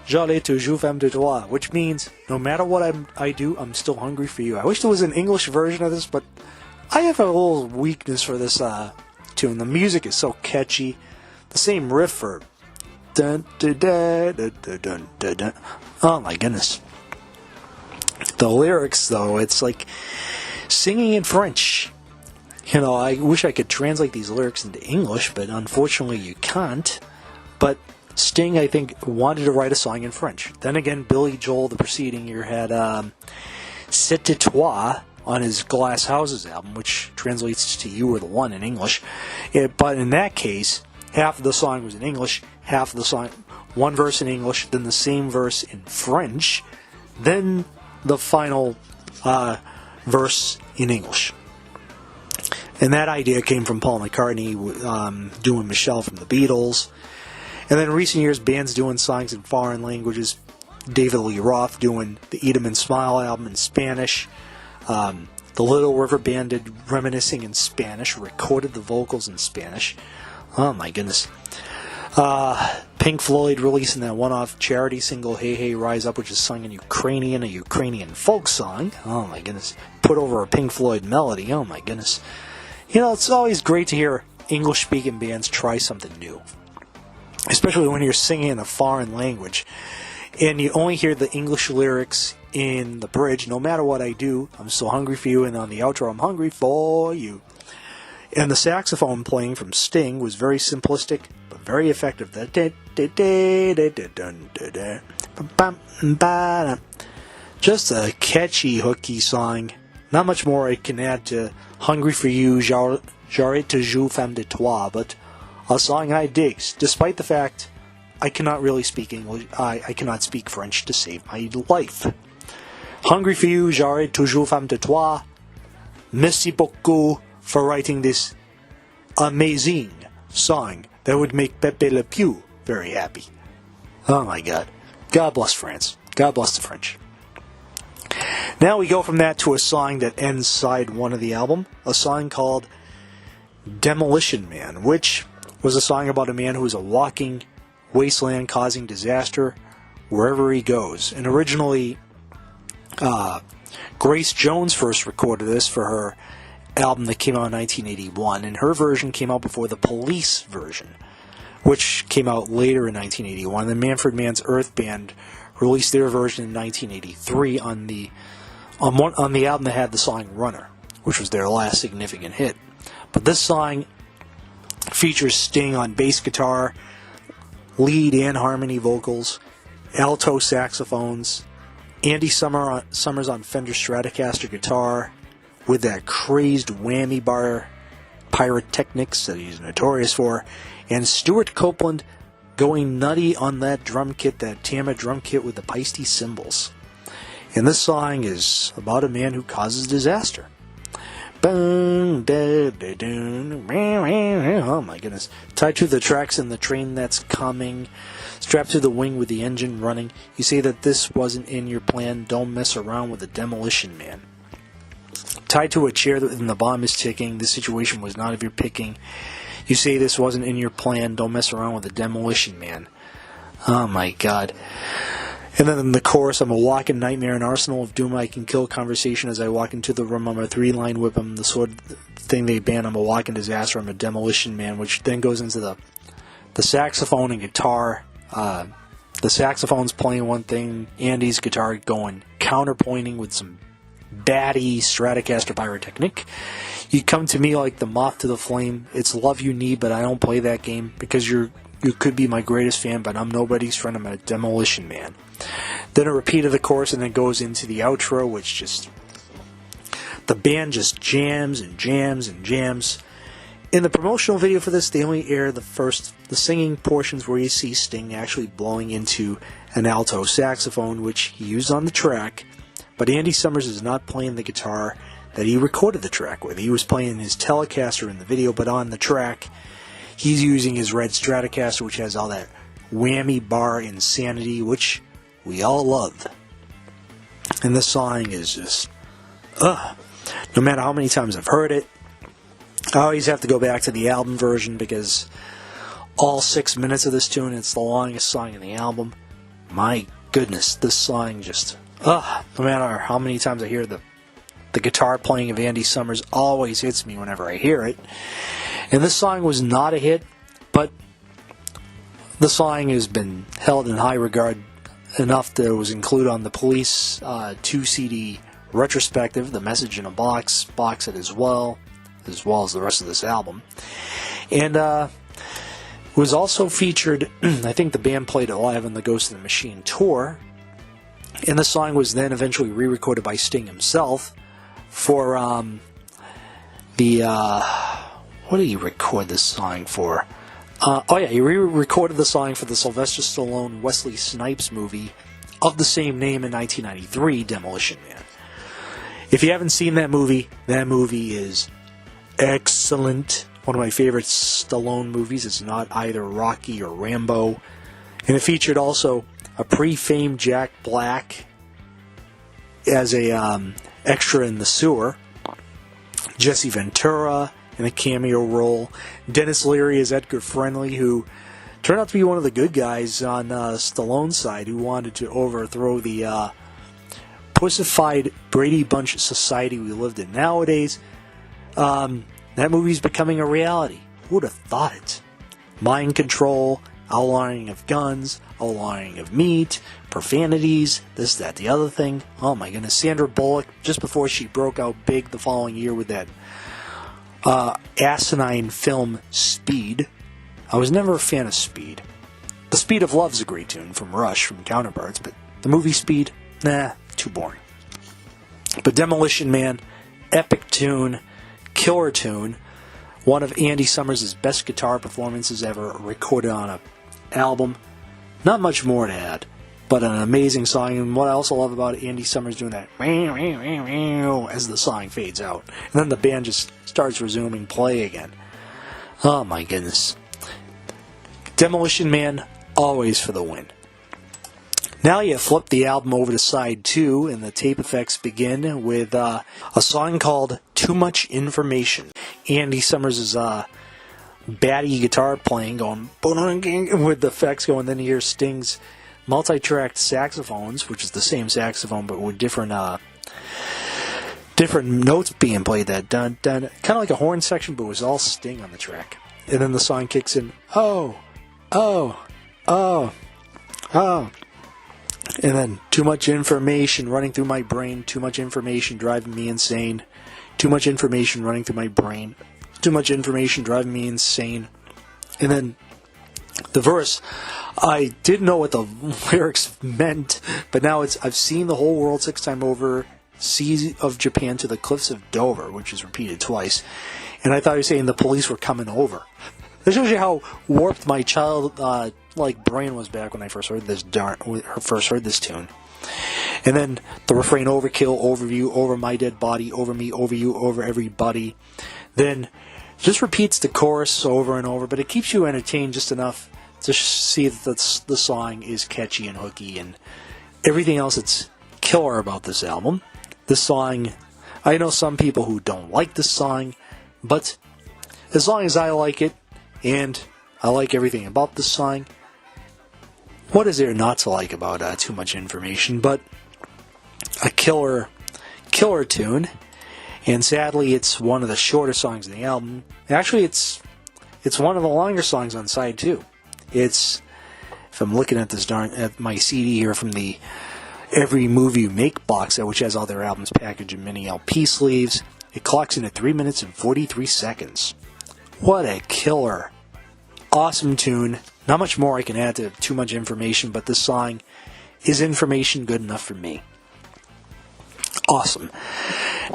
J'allais toujours femme de toi, which means, no matter what I do, I'm still hungry for you. I wish there was an English version of this, but I have a little weakness for this tune. The music is so catchy. The same riff for dun dun dun dun dun dun dun. Oh my goodness. The lyrics, though, it's like singing in French. You know, I wish I could translate these lyrics into English, but unfortunately you can't. But Sting, I think, wanted to write a song in French. Then again, Billy Joel, the preceding year, had C'est de Toi on his Glass Houses album, which translates to You Were the One in English. But in that case, half of the song was in English, half of the song, one verse in English, then the same verse in French, then the final verse in English. And that idea came from Paul McCartney doing Michelle from the Beatles. And then in recent years, bands doing songs in foreign languages. David Lee Roth doing the Eat 'Em and Smile album in Spanish. The Little River Band did Reminiscing in Spanish, recorded the vocals in Spanish. Oh my goodness. Pink Floyd releasing that one-off charity single, Hey Hey Rise Up, which is sung in Ukrainian, a Ukrainian folk song. Oh my goodness. put over a Pink Floyd melody. Oh my goodness. You know, it's always great to hear English-speaking bands try something new, especially when you're singing in a foreign language and you only hear the English lyrics in the bridge. No matter what I do, I'm so hungry for you, and on the outro, I'm hungry for you. And the saxophone playing from Sting was very simplistic, but very effective. Just a catchy, hooky song. Not much more I can add to Hungry for You, J'arrête toujours femme de toi, but a song I dig, despite the fact I cannot really speak English. I cannot speak French to save my life. Hungry for You, J'arrête toujours femme de toi. Merci beaucoup for writing this amazing song that would make Pepe Le Pew very happy. Oh my God. God bless France. God bless the French. Now we go from that to a song that ends side one of the album, a song called Demolition Man, which was a song about a man who is a walking wasteland causing disaster wherever he goes. And originally, Grace Jones first recorded this for her album that came out in 1981, and her version came out before the Police version, which came out later in 1981. Then Manfred Mann's Earth Band released their version in 1983 on the album that had the song Runner, which was their last significant hit. But this song features Sting on bass guitar, lead and harmony vocals, alto saxophones, Andy Summers on Fender Stratocaster guitar, with that crazed whammy bar pyrotechnics that he's notorious for, and Stuart Copeland going nutty on that drum kit, that Tama drum kit with the Paiste cymbals. And this song is about a man who causes disaster. Oh my goodness. Tied to the tracks in the train that's coming, strapped to the wing with the engine running. You say that this wasn't in your plan, don't mess around with the Demolition Man. Tied to a chair and the bomb is ticking, the situation was not of your picking. You say this wasn't in your plan, don't mess around with the Demolition Man. Oh my God. And then in the chorus, I'm a walking nightmare, an arsenal of doom I can kill, conversation as I walk into the room, I'm a three-line whip, I'm the sort of thing they ban, I'm a walking disaster, I'm a demolition man, which then goes into the saxophone and guitar. The saxophone's playing one thing, Andy's guitar going counterpointing with some batty Stratocaster pyrotechnic. You come to me like the moth to the flame, it's love you need, but I don't play that game, because you could be my greatest fan, but I'm nobody's friend, I'm a demolition man. Then a repeat of the chorus, and then goes into the outro, which just, the band just jams and jams and jams. In the promotional video for this, they only air the singing portions where you see Sting actually blowing into an alto saxophone, which he used on the track, but Andy Summers is not playing the guitar that he recorded the track with. He was playing his Telecaster in the video, but on the track, he's using his red Stratocaster, which has all that whammy bar insanity, which we all love. And this song is just, no matter how many times I've heard it, I always have to go back to the album version, because all 6 minutes of this tune, it's the longest song in the album. My goodness, this song just, no matter how many times I hear the guitar playing of Andy Summers, always hits me whenever I hear it. And this song was not a hit, but the song has been held in high regard enough that it was included on the Police 2-CD retrospective, The Message in a Box set as well as the rest of this album. And was also featured, I think the band played it live on the Ghost in the Machine tour, and the song was then eventually re-recorded by Sting himself for what did he record this song for? He re-recorded the song for the Sylvester Stallone Wesley Snipes movie of the same name in 1993, Demolition Man. If you haven't seen that movie is excellent. One of my favorite Stallone movies. It's not either Rocky or Rambo. And it featured also a pre-famed Jack Black as a extra in the sewer, Jesse Ventura in a cameo role, Dennis Leary as Edgar Friendly, who turned out to be one of the good guys on Stallone's side, who wanted to overthrow the pussified Brady Bunch society we lived in nowadays, that movie's becoming a reality. Who would have thought it? Mind control, outlawing of guns, outlawing of meat, profanities, this, that, the other thing. Oh my goodness. Sandra Bullock, just before she broke out big the following year with that asinine film Speed. I was never a fan of Speed. The Speed of Love's a great tune from Rush, from Counterparts, but the movie Speed, nah, too boring. But Demolition Man, epic tune, killer tune, one of Andy Summers' best guitar performances ever recorded on an album. Not much more to add, but an amazing song. And what I also love about Andy Summers doing that as the song fades out. And then the band just starts resuming play again. Oh my goodness. Demolition Man, always for the win. Now you flip the album over to side 2, and the tape effects begin with a song called Too Much Information. Andy Summers' batty guitar playing, going with the effects going. Then you hear Sting's multi-tracked saxophones, which is the same saxophone but with different notes being played. That dun dun, kind of like a horn section, but it was all Sting on the track. And then the song kicks in. Oh. And then, too much information running through my brain, too much information driving me insane, too much information running through my brain, too much information driving me insane. And then, the verse, I didn't know what the lyrics meant, but now I've seen the whole world 6 times over, Sea of Japan to the cliffs of Dover, which is repeated twice, and I thought he was saying the police were coming over. This shows you how warped my brain was back when I first heard this tune. And then the refrain, overkill, overview, over my dead body, over me, over you, over everybody. Then just repeats the chorus over and over, but it keeps you entertained just enough to see that the song is catchy and hooky, and everything else that's killer about this album. This song, I know some people who don't like this song, but as long as I like it, and I like everything about this song, what is there not to like about Too Much Information but a killer tune? And sadly, it's one of the shorter songs in the album. Actually, it's one of the longer songs on side 2. It's, if I'm looking at at my CD here from the Every Movie You Make box set, which has all their albums packaged in mini LP sleeves, it clocks in at 3 minutes and 43 seconds. What a killer, awesome tune. Not much more I can add to Too Much Information, but this song is information good enough for me. Awesome.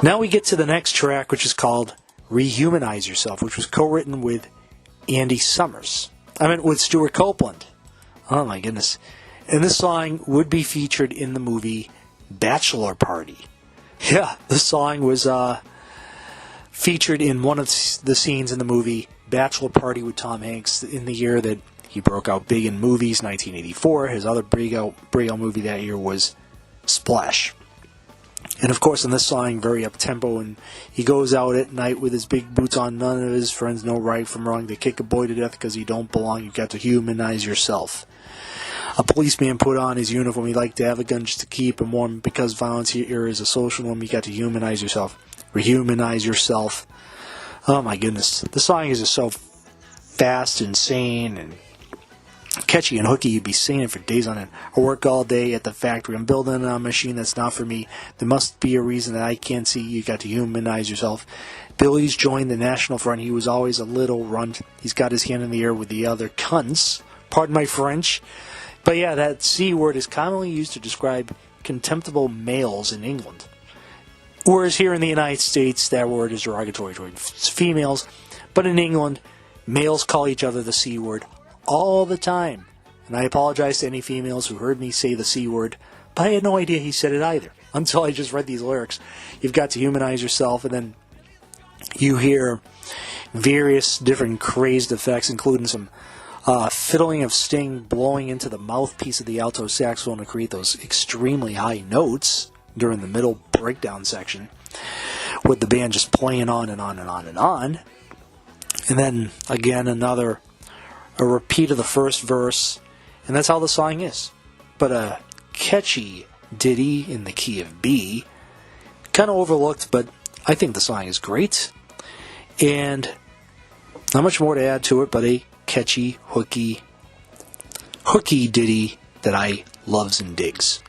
Now we get to the next track, which is called Rehumanize Yourself, which was co-written with Andy Summers. With Stuart Copeland. Oh my goodness. And this song would be featured in the movie Bachelor Party. Yeah, the song was featured in one of the scenes in the movie Bachelor Party with Tom Hanks in the year that he broke out big in movies, 1984. His other breakout movie that year was Splash. And of course in this song, very up-tempo, and he goes out at night with his big boots on. None of his friends know right from wrong. They kick a boy to death because he don't belong. You've got to humanize yourself. A policeman put on his uniform. He'd like to have a gun just to keep him warm. Because violence here is a social norm, you got to humanize yourself. Rehumanize yourself. Oh my goodness. The song is just so fast and sane and catchy and hooky, you'd be singing it for days on end. I work all day at the factory. I'm building a machine that's not for me. There must be a reason that I can't see. You got to humanize yourself. Billy's joined the National Front. He was always a little runt. He's got his hand in the air with the other cunts. Pardon my French. But yeah, that C word is commonly used to describe contemptible males in England. Whereas here in the United States, that word is derogatory towards females. But in England, males call each other the C word all the time. And I apologize to any females who heard me say the C word, but I had no idea he said it either until I just read these lyrics. You've got to humanize yourself, and then you hear various different crazed effects, including some fiddling of Sting blowing into the mouthpiece of the alto saxophone to create those extremely high notes during the middle breakdown section, with the band just playing on and on and on and on. And then, again, a repeat of the first verse, and that's how the song is. But a catchy, ditty in the key of B. Kind of overlooked, but I think the song is great. And not much more to add to it, but a catchy, hooky ditty that I loves and digs.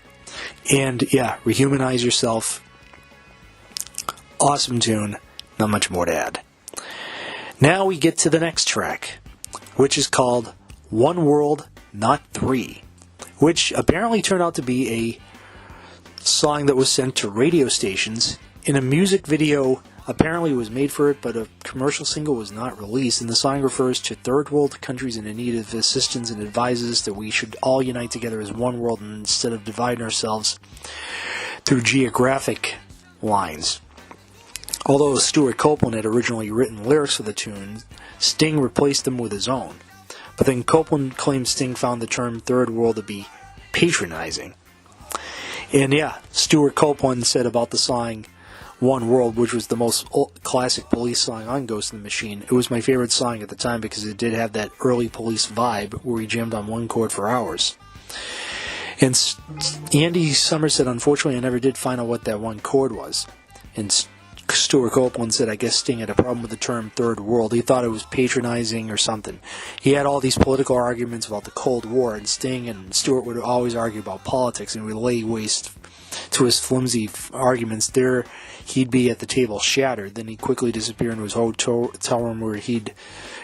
And yeah, Rehumanize Yourself. Awesome tune. Not much more to add. Now we get to the next track, which is called One World, Not Three, which apparently turned out to be a song that was sent to radio stations. In a music video, apparently was made for it, but a commercial single was not released, and the song refers to third world countries in need of assistance and advises that we should all unite together as one world instead of dividing ourselves through geographic lines. Although Stuart Copeland had originally written lyrics for the tune, Sting replaced them with his own. But then Copeland claimed Sting found the term third world to be patronizing. And yeah, Stuart Copeland said about the song One World, which was the most classic Police song on Ghost in the Machine, it was my favorite song at the time because it did have that early Police vibe where he jammed on one chord for hours. And Andy Summers said, unfortunately, I never did find out what that one chord was. And Stuart Copeland said, I guess Sting had a problem with the term third world. He thought it was patronizing or something. He had all these political arguments about the Cold War, and Sting and Stuart would always argue about politics and would lay waste to his flimsy arguments. There, he'd be at the table shattered. Then he'd quickly disappear into his hotel room where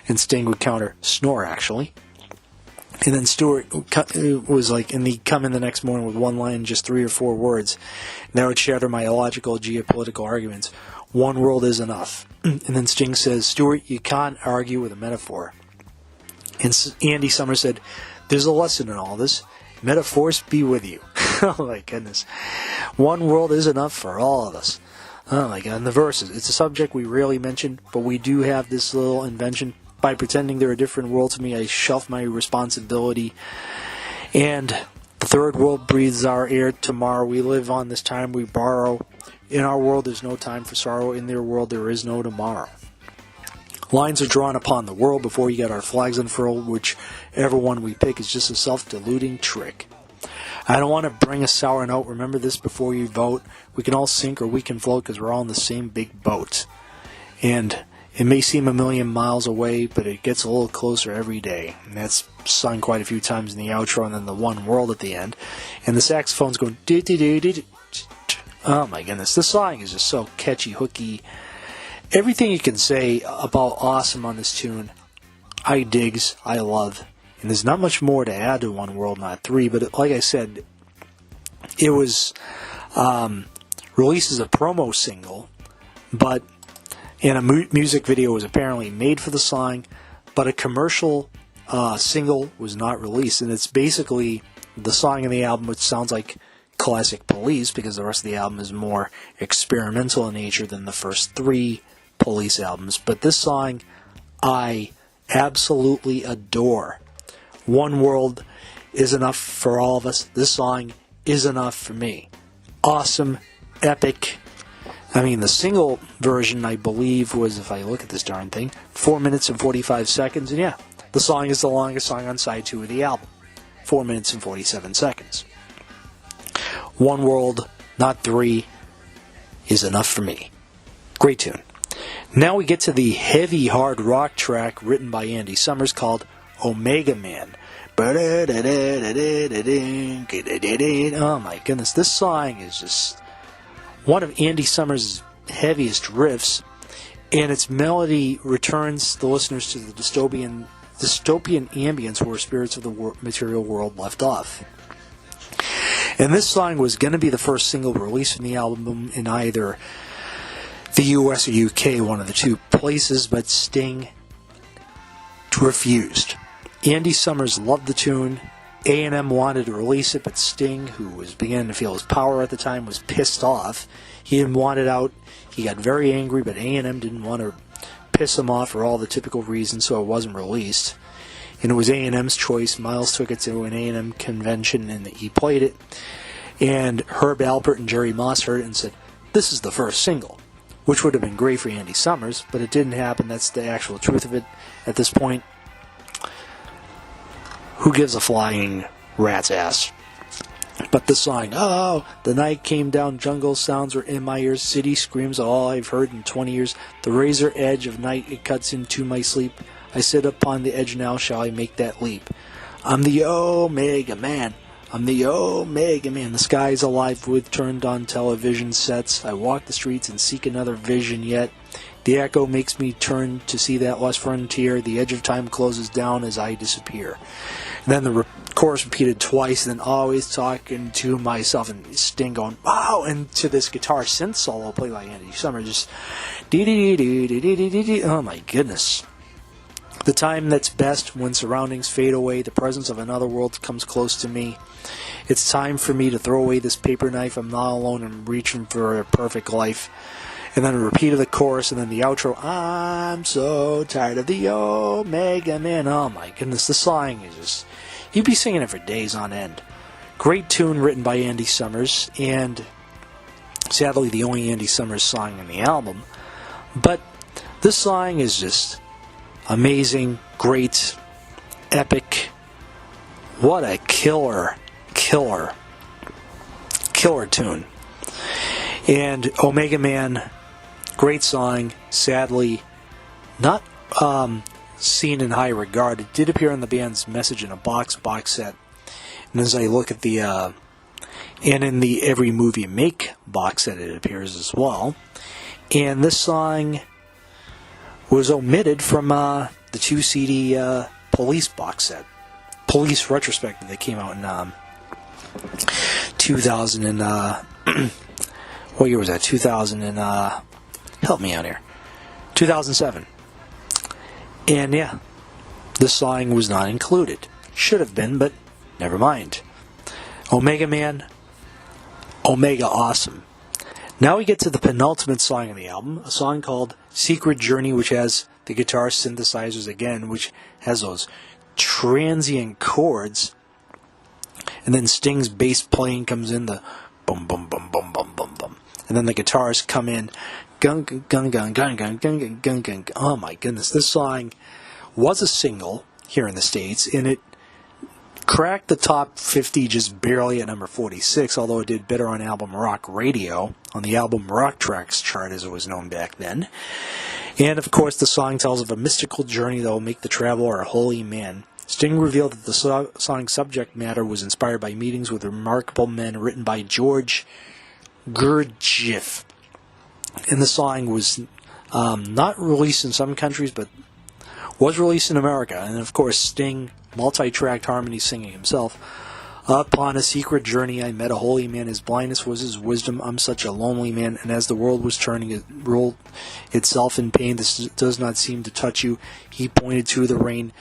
and Sting would counter, snore actually. And then Stuart was like, and he'd come in the next morning with one line, just 3 or 4 words. And that would shatter my illogical geopolitical arguments. One world is enough. And then Sting says, Stuart, you can't argue with a metaphor. And Andy Summers said, there's a lesson in all this. Metaphors be with you. Oh my goodness. One world is enough for all of us. Oh my God. And the verses. It's a subject we rarely mention, but we do have this little invention. By pretending they're a different world to me, I shelf my responsibility. And the third world breathes our air tomorrow. We live on this time we borrow. In our world, there's no time for sorrow. In their world, there is no tomorrow. Lines are drawn upon the world before you get our flags unfurled, whichever one we pick is just a self-deluding trick. I don't want to bring a sour note. Remember this before you vote. We can all sink or we can float because we're all in the same big boat. And it may seem a million miles away, but it gets a little closer every day. And that's sung quite a few times in the outro and then the One World at the end. And the saxophone's going... Oh my goodness, this song is just so catchy, hooky. Everything you can say about awesome on this tune, I digs, I love. And there's not much more to add to One World, Not Three, but like I said, it was released as a promo single, but and a music video was apparently made for the song, but a commercial single was not released. And it's basically the song in the album, which sounds like classic Police, because the rest of the album is more experimental in nature than the first 3 Police albums. But this song, I absolutely adore. One World is enough for all of us. This song is enough for me. Awesome, epic. I mean, the single version, I believe, was, if I look at this darn thing, 4 minutes and 45 seconds. And yeah, the song is the longest song on side 2 of the album. 4 minutes and 47 seconds. One World, Not Three is enough for me. Great tune. Now we get to the heavy hard rock track written by Andy Summers called Omega Man. Oh my goodness, this song is just one of Andy Summers' heaviest riffs, and its melody returns the listeners to the dystopian ambience where spirits of the material world left off. And this song was going to be the first single released from the album in either the US or UK, one of the 2 places, but Sting refused. Andy Summers loved the tune. A&M wanted to release it, but Sting, who was beginning to feel his power at the time, was pissed off. He didn't want it out. He got very angry, but A&M didn't want to piss him off for all the typical reasons, so it wasn't released. And it was A&M's choice. Miles took it to an A&M convention, and he played it. And Herb Alpert and Jerry Moss heard it and said, this is the first single, which would have been great for Andy Summers, but it didn't happen. That's the actual truth of it at this point. Who gives a flying rat's ass? But the song, oh, the night came down, jungle sounds were in my ears, city screams are all I've heard in 20 years. The razor edge of night, it cuts into my sleep. I sit upon the edge now, shall I make that leap? I'm the Omega Man. I'm the Omega Man. The sky's alive with turned-on television sets. I walk the streets and seek another vision yet. The echo makes me turn to see that lost frontier. The edge of time closes down as I disappear. And then the chorus repeated twice, and then always talking to myself, and Sting going, wow, and to this guitar synth solo played by Andy Summers, just dee-dee-dee-dee-dee-dee-dee-dee. Oh my goodness. The time that's best when surroundings fade away, the presence of another world comes close to me. It's time for me to throw away this paper knife. I'm not alone. I'm reaching for a perfect life. And then a repeat of the chorus, and then the outro. I'm so tired of the Omega Man. Oh my goodness, the song is just... You'd be singing it for days on end. Great tune written by Andy Summers, and sadly the only Andy Summers song in the album. But this song is just amazing, great, epic. What a killer tune. And Omega Man, great song, sadly not seen in high regard. It did appear on the band's Message in a Box set. And as I look at the, and in the Every Movie Make box set it appears as well. And this song was omitted from the 2 CD Police box set. Police Retrospective that came out in 2000 and, what year was that? 2000 and, help me out here. 2007. And yeah, this song was not included. Should have been, but never mind. Omega Man, Omega awesome. Now we get to the penultimate song on the album, a song called Secret Journey, which has the guitar synthesizers again, which has those transient chords. And then Sting's bass playing comes in, the bum bum bum bum bum bum bum. And then the guitars come in, gung gung gung gung gung gung gung gung gung. Oh my goodness, this song was a single here in the States, and it cracked the top 50 just barely at number 46, although it did better on album Rock Radio, on the album Rock Tracks chart as it was known back then. And of course the song tells of a mystical journey that will make the traveler a holy man. Sting revealed that the song's subject matter was inspired by meetings with remarkable men written by George Gurdjieff. And the song was not released in some countries, but was released in America. And of course, Sting, multi-tracked harmony singing himself. Upon a secret journey, I met a holy man. His blindness was his wisdom. I'm such a lonely man. And as the world was turning, it rolled itself in pain. This does not seem to touch you. He pointed to the rain.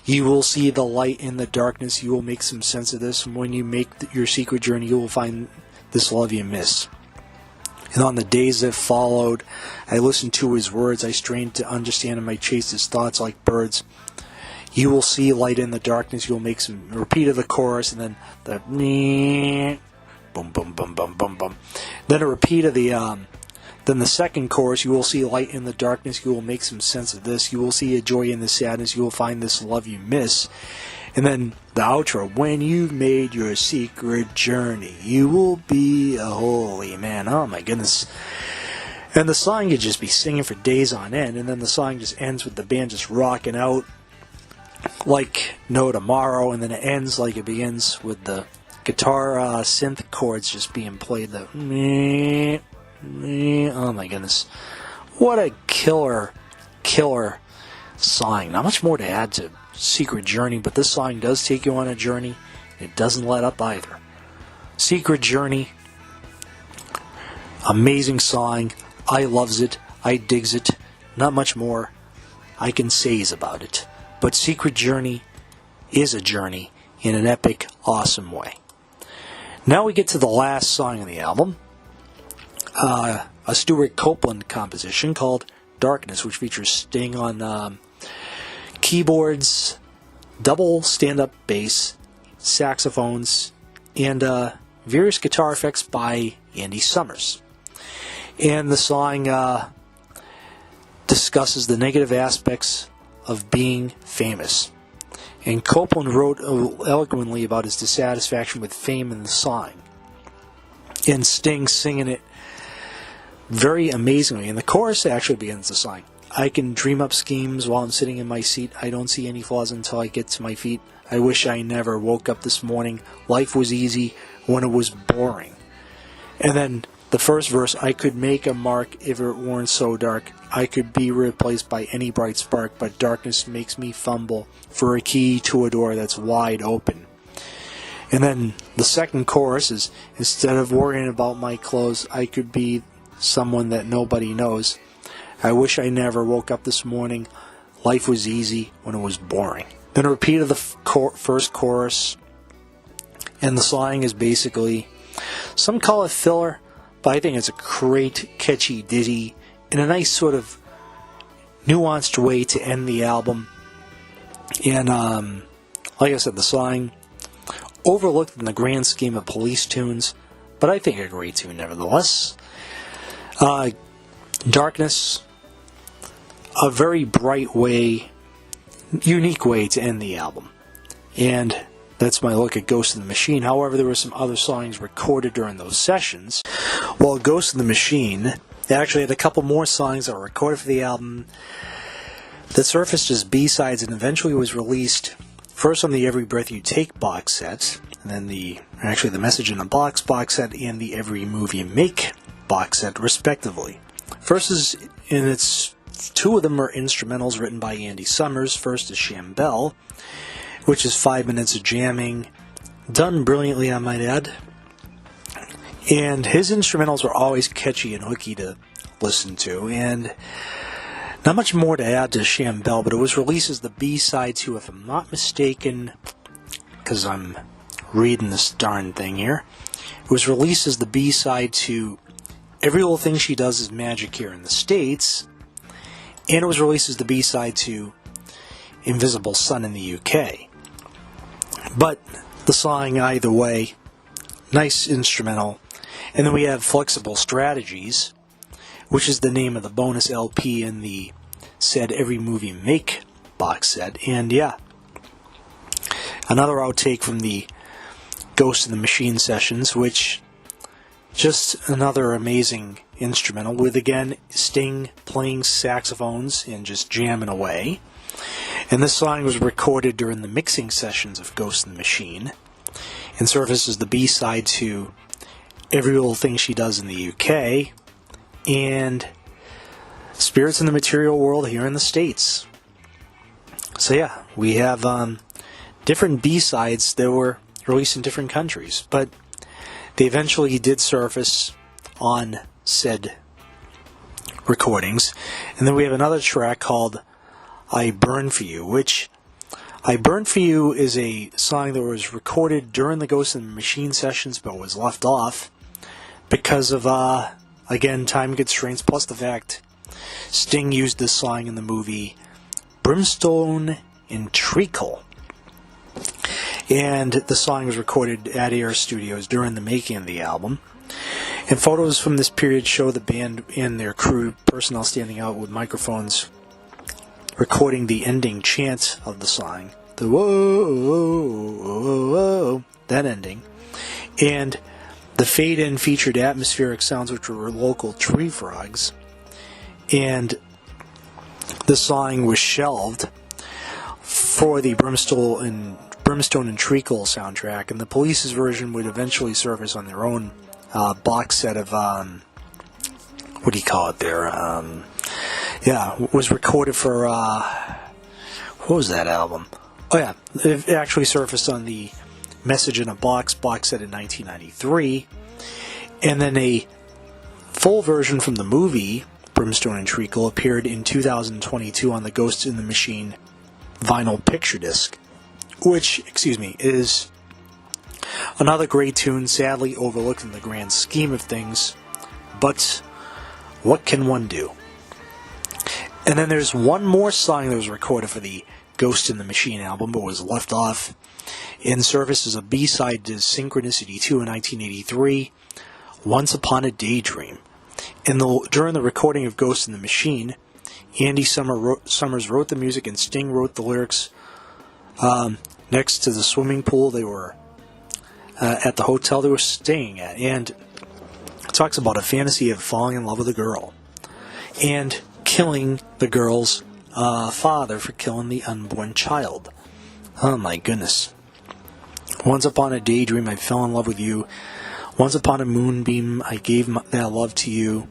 You will see the light in the darkness. You will make some sense of this. And when you make your secret journey, you will find this love you miss. And on the days that followed, I listened to his words. I strained to understand him. I chased his thoughts like birds. You will see light in the darkness. You will make some repeat of the chorus, and then the boom, boom, boom, boom, boom, boom. Then a repeat of the then the second chorus. You will see light in the darkness. You will make some sense of this. You will see a joy in the sadness. You will find this love you miss. And then the outro. When you've made your secret journey, you will be a holy man. Oh my goodness. And the song you'd just be singing for days on end, and then the song just ends with the band just rocking out like no tomorrow, and then it ends like it begins with the guitar synth chords just being played. The oh my goodness, what a killer song. Not much more to add to Secret Journey, but this song does take you on a journey. It doesn't let up either. Secret Journey, amazing song. I loves it. I digs it. Not much more I can say about it. But Secret Journey is a journey in an epic, awesome way. Now we get to the last song on the album, a Stuart Copeland composition called Darkness, which features Sting on keyboards, double stand-up bass, saxophones, and various guitar effects by Andy Summers. And the song discusses the negative aspects of being famous. And Copeland wrote eloquently about his dissatisfaction with fame and the song. And Sting singing it very amazingly. And the chorus actually begins the song. I can dream up schemes while I'm sitting in my seat. I don't see any flaws until I get to my feet. I wish I never woke up this morning. Life was easy when it was boring. And then the first verse, I could make a mark if it weren't so dark. I could be replaced by any bright spark, but darkness makes me fumble for a key to a door that's wide open. And then the second chorus is, instead of worrying about my clothes, I could be someone that nobody knows. I wish I never woke up this morning. Life was easy when it was boring. Then a repeat of the first chorus, and the song is basically, some call it filler, but I think it's a great, catchy ditty in a nice sort of nuanced way to end the album. And like I said, the song, overlooked in the grand scheme of Police tunes, but I think a great tune nevertheless. Darkness, a very bright way, unique way to end the album. And that's my look at Ghost in the Machine. However, there were some other songs recorded during those sessions. Well, Ghost in the Machine, they actually had a couple more songs that were recorded for the album that surfaced as B-sides and eventually was released first on the Every Breath You Take box set, and then the Message in a Box box set and the Every Move You Make box set, respectively. First is, in its two of them are instrumentals written by Andy Summers. First is Shambell, which is 5 minutes of jamming, done brilliantly, I might add. And his instrumentals are always catchy and hooky to listen to, and not much more to add to Shambell, but it was released as the B-side to, if I'm not mistaken, because I'm reading this darn thing here, it was released as the B-side to Every Little Thing She Does Is Magic here in the States, and it was released as the B-side to Invisible Sun in the UK. But the song, either way, nice instrumental. And then we have Flexible Strategies, which is the name of the bonus LP in the said Every Move You Make box set. And yeah, another outtake from the Ghost in the Machine sessions, which just another amazing instrumental with, again, Sting playing saxophones and just jamming away. And this song was recorded during the mixing sessions of Ghost in the Machine and surfaces the B-side to Every Little Thing She Does in the UK and Spirits in the Material World here in the States. So yeah, we have different B-sides that were released in different countries, but they eventually did surface on said recordings. And then we have another track called I Burn For You, which I Burn For You is a song that was recorded during the Ghost in the Machine sessions but was left off because of, again, time constraints, plus the fact Sting used this song in the movie Brimstone and Treacle. And the song was recorded at Air Studios during the making of the album. And photos from this period show the band and their crew personnel standing out with microphones recording the ending chant of the song. The whoa, whoa, whoa, whoa, that ending. And the fade-in featured atmospheric sounds which were local tree frogs. And the song was shelved for the Brimstone and Treacle soundtrack, and the Police's version would eventually surface on their own box set of, what do you call it there? Was recorded for, what was that album? Oh yeah, it actually surfaced on the Message in a Box set in 1993, and then a full version from the movie Brimstone and Treacle appeared in 2022 on the Ghost in the Machine vinyl picture disc, which, is another great tune, sadly overlooked in the grand scheme of things, but what can one do? And then there's one more song that was recorded for the Ghost in the Machine album, but was left off in service as a B-side to Synchronicity 2 in 1983, Once Upon a Daydream. And during the recording of Ghost in the Machine, Andy Summers wrote the music and Sting wrote the lyrics next to the swimming pool they were at the hotel they were staying at. And it talks about a fantasy of falling in love with a girl and killing the girl's father for killing the unborn child. Oh my goodness. Once upon a daydream, I fell in love with you. Once upon a moonbeam, I gave that love to you.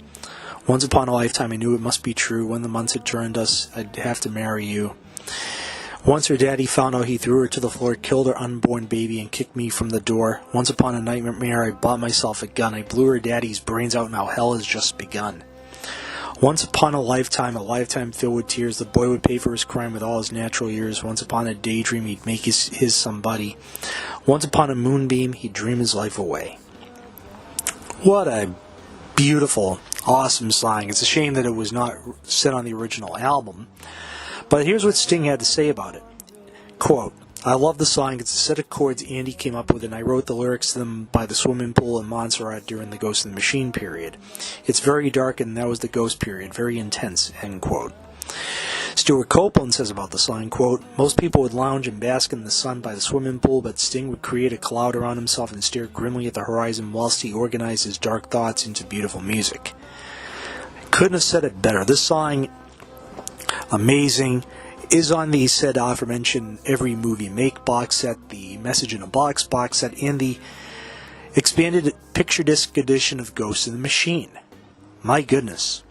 Once upon a lifetime, I knew it must be true. When the months had turned us, I'd have to marry you. Once her daddy found out, he threw her to the floor, killed her unborn baby, and kicked me from the door. Once upon a nightmare, I bought myself a gun. I blew her daddy's brains out, now hell has just begun. Once upon a lifetime filled with tears, the boy would pay for his crime with all his natural years. Once upon a daydream, he'd make his somebody. Once upon a moonbeam, he'd dream his life away. What a beautiful, awesome song. It's a shame that it was not set on the original album. But here's what Sting had to say about it. Quote, I love the song. It's a set of chords Andy came up with, and I wrote the lyrics to them by the swimming pool in Montserrat during the Ghost in the Machine period. It's very dark, and that was the Ghost period. Very intense, end quote. Stuart Copeland says about the song, quote, most people would lounge and bask in the sun by the swimming pool, but Sting would create a cloud around himself and stare grimly at the horizon whilst he organized his dark thoughts into beautiful music. Couldn't have said it better. This song, amazing, is on the said aforementioned Every Movie Make box set, the Message in a Box box set, and the expanded picture disc edition of Ghost in the Machine. My goodness.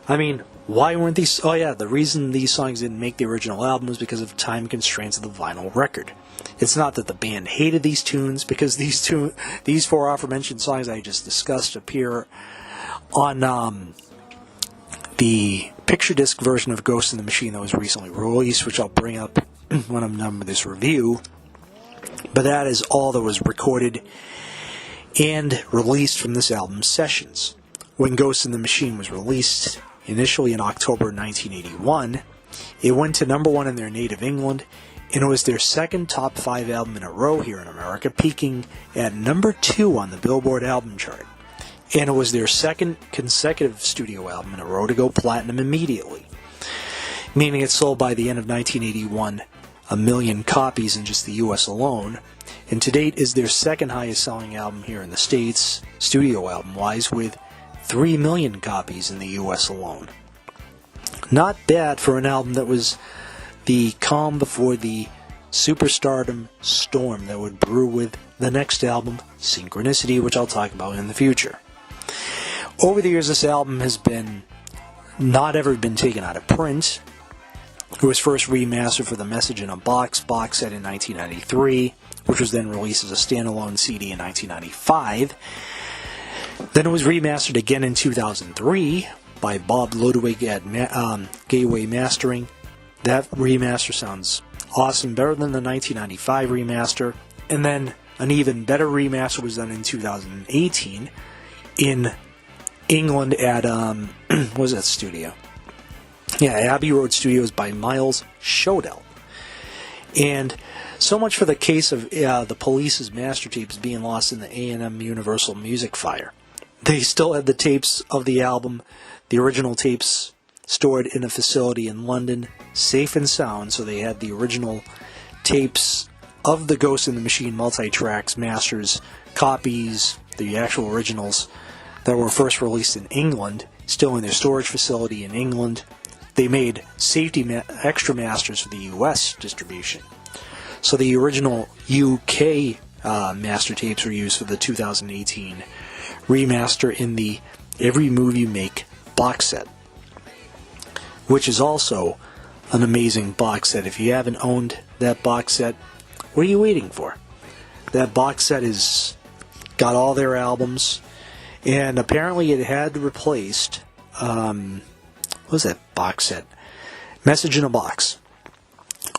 I mean, why weren't these... Oh yeah, the reason these songs didn't make the original album was because of time constraints of the vinyl record. It's not that the band hated these tunes, because these four aforementioned songs I just discussed appear on the picture disc version of Ghost in the Machine that was recently released, which I'll bring up when I'm done with this review. But that is all that was recorded and released from this album's sessions. When Ghost in the Machine was released, initially in October 1981, it went to number one in their native England, and it was their second top 5 album in a row here in America, peaking at number 2 on the Billboard album chart. And it was their second consecutive studio album in a row to go platinum immediately, meaning it sold by the end of 1981 a million copies in just the US alone, and to date is their second highest selling album here in the States, studio album wise, with 3 million copies in the US alone. Not bad for an album that was the calm before the superstardom storm that would brew with the next album, Synchronicity, which I'll talk about in the future. Over the years, this album has not ever been taken out of print. It was first remastered for the Message in a Box box set in 1993, which was then released as a standalone CD in 1995. Then it was remastered again in 2003 by Bob Ludwig at Gateway Mastering. That remaster sounds awesome, better than the 1995 remaster. And then an even better remaster was done in 2018 in England at, what was that studio? Yeah, Abbey Road Studios by Miles Shodell. And so much for the case of the Police's master tapes being lost in the A&M Universal Music fire. They still had the tapes of the album, the original tapes, stored in a facility in London, safe and sound, so they had the original tapes of the Ghost in the Machine multi-tracks, masters, copies, the actual originals that were first released in England, still in their storage facility in England. They made safety extra masters for the US distribution. So the original UK master tapes were used for the 2018 remaster in the Every Movie Make box set, which is also an amazing box set. If you haven't owned that box set, what are you waiting for? That box set has got all their albums, and apparently it had replaced, what was that box set? Message in a Box.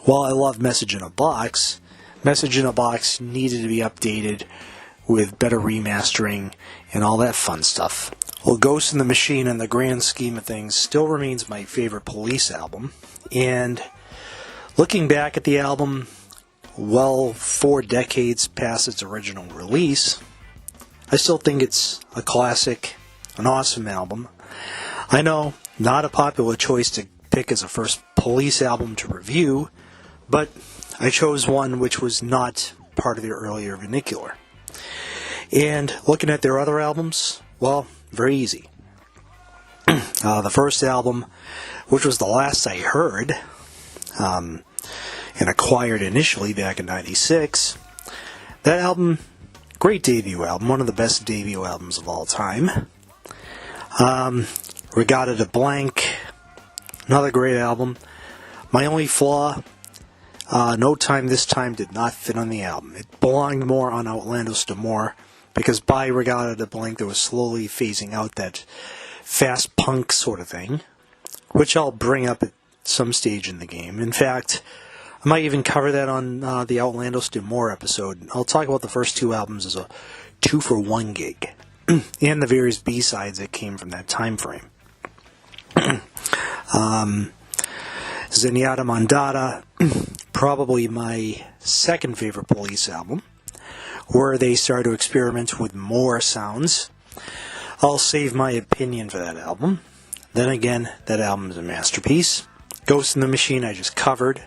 While I love Message in a Box, Message in a Box needed to be updated with better remastering and all that fun stuff. Well, Ghost in the Machine, in the grand scheme of things, still remains my favorite Police album. And looking back at the album, well, 4 decades past its original release, I still think it's a classic, an awesome album. I know, not a popular choice to pick as a first Police album to review, but I chose one which was not part of their earlier vernacular. And looking at their other albums, well, very easy. The first album, which was the last I heard, and acquired initially back in '96, that album, great debut album, one of the best debut albums of all time. Regatta de Blanc, another great album. My only flaw, No Time This Time did not fit on the album. It belonged more on Outlandos d'Amour, because by Regatta de Blanc they was slowly phasing out that fast punk sort of thing, which I'll bring up at some stage in the game. In fact, I might even cover that on the Outlandos d'Amour episode. I'll talk about the first two albums as a 2-for-1 gig, and the various B-sides that came from that time frame. Zenyatta Mandata, probably my second favorite Police album, where they started to experiment with more sounds. I'll save my opinion for that album. Then again, that album is a masterpiece. Ghost in the Machine I just covered.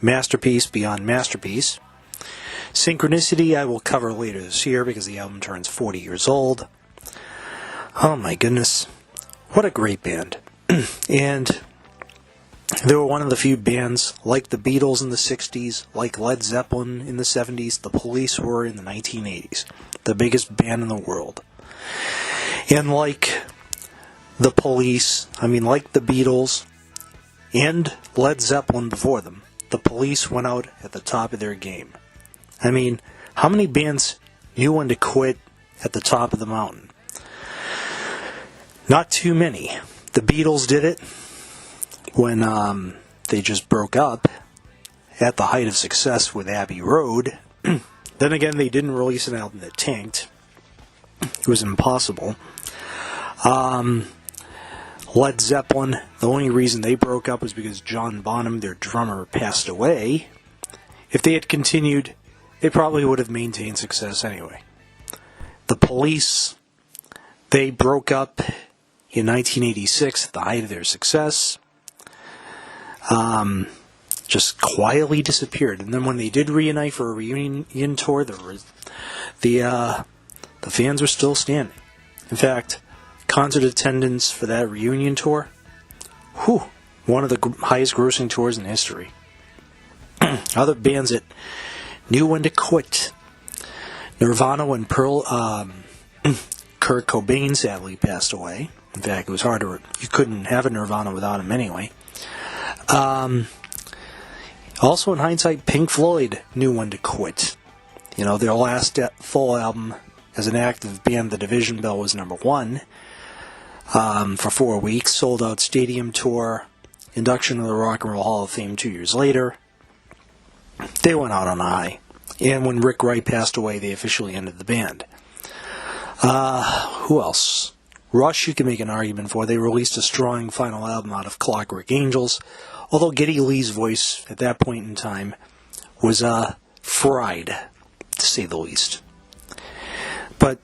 Masterpiece beyond masterpiece. Synchronicity I will cover later this year because the album turns 40 years old. Oh my goodness. What a great band. And they were one of the few bands, like the Beatles in the 60s, like Led Zeppelin in the 70s, the Police were in the 1980s. The biggest band in the world. And like the Police, like the Beatles and Led Zeppelin before them, the Police went out at the top of their game. How many bands knew when to quit at the top of the mountain? Not too many. The Beatles did it when they just broke up at the height of success with Abbey Road. Then again, they didn't release an album that tanked. It was impossible. Led Zeppelin, the only reason they broke up was because John Bonham, their drummer, passed away. If they had continued, they probably would have maintained success anyway. The Police, they broke up in 1986 at the height of their success. Just quietly disappeared. And then when they did reunite for a reunion tour, the fans were still standing. In fact, concert attendance for that reunion tour, one of the highest grossing tours in history. Other bands that knew when to quit. Nirvana, when Kurt Cobain sadly passed away. In fact, it was you couldn't have a Nirvana without him anyway. Also, in hindsight, Pink Floyd knew when to quit. Their last full album as an active band, The Division Bell, was number 1 for 4 weeks. Sold out stadium tour, induction to the Rock and Roll Hall of Fame 2 years later. They went out on a high. And when Rick Wright passed away, they officially ended the band. Who else? Rush, you can make an argument for. They released a strong final album out of Clockwork Angels, although Geddy Lee's voice at that point in time was fried, to say the least. But,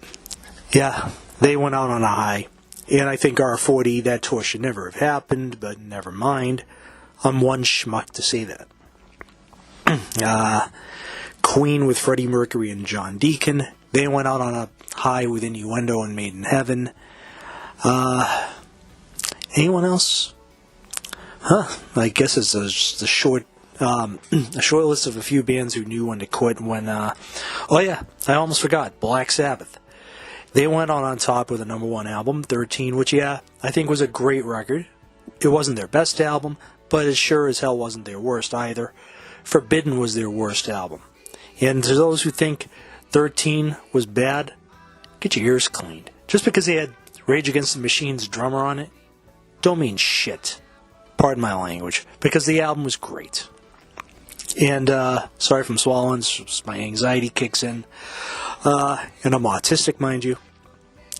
yeah, they went out on a high. And I think R40, that tour should never have happened, but never mind. I'm one schmuck to say that. Queen with Freddie Mercury and John Deacon, they went out on a high with Innuendo and Made in Heaven. Anyone else? I guess it's just a short list of a few bands who knew when to quit when, I almost forgot, Black Sabbath. They went on top with a number 1 album, 13, which, I think was a great record. It wasn't their best album, but it sure as hell wasn't their worst either. Forbidden was their worst album. And to those who think 13 was bad, get your ears cleaned. Just because they had Rage Against the Machine's drummer on it, don't mean shit. Pardon my language. Because the album was great. And, sorry if I'm swallowing, my anxiety kicks in. And I'm autistic, mind you.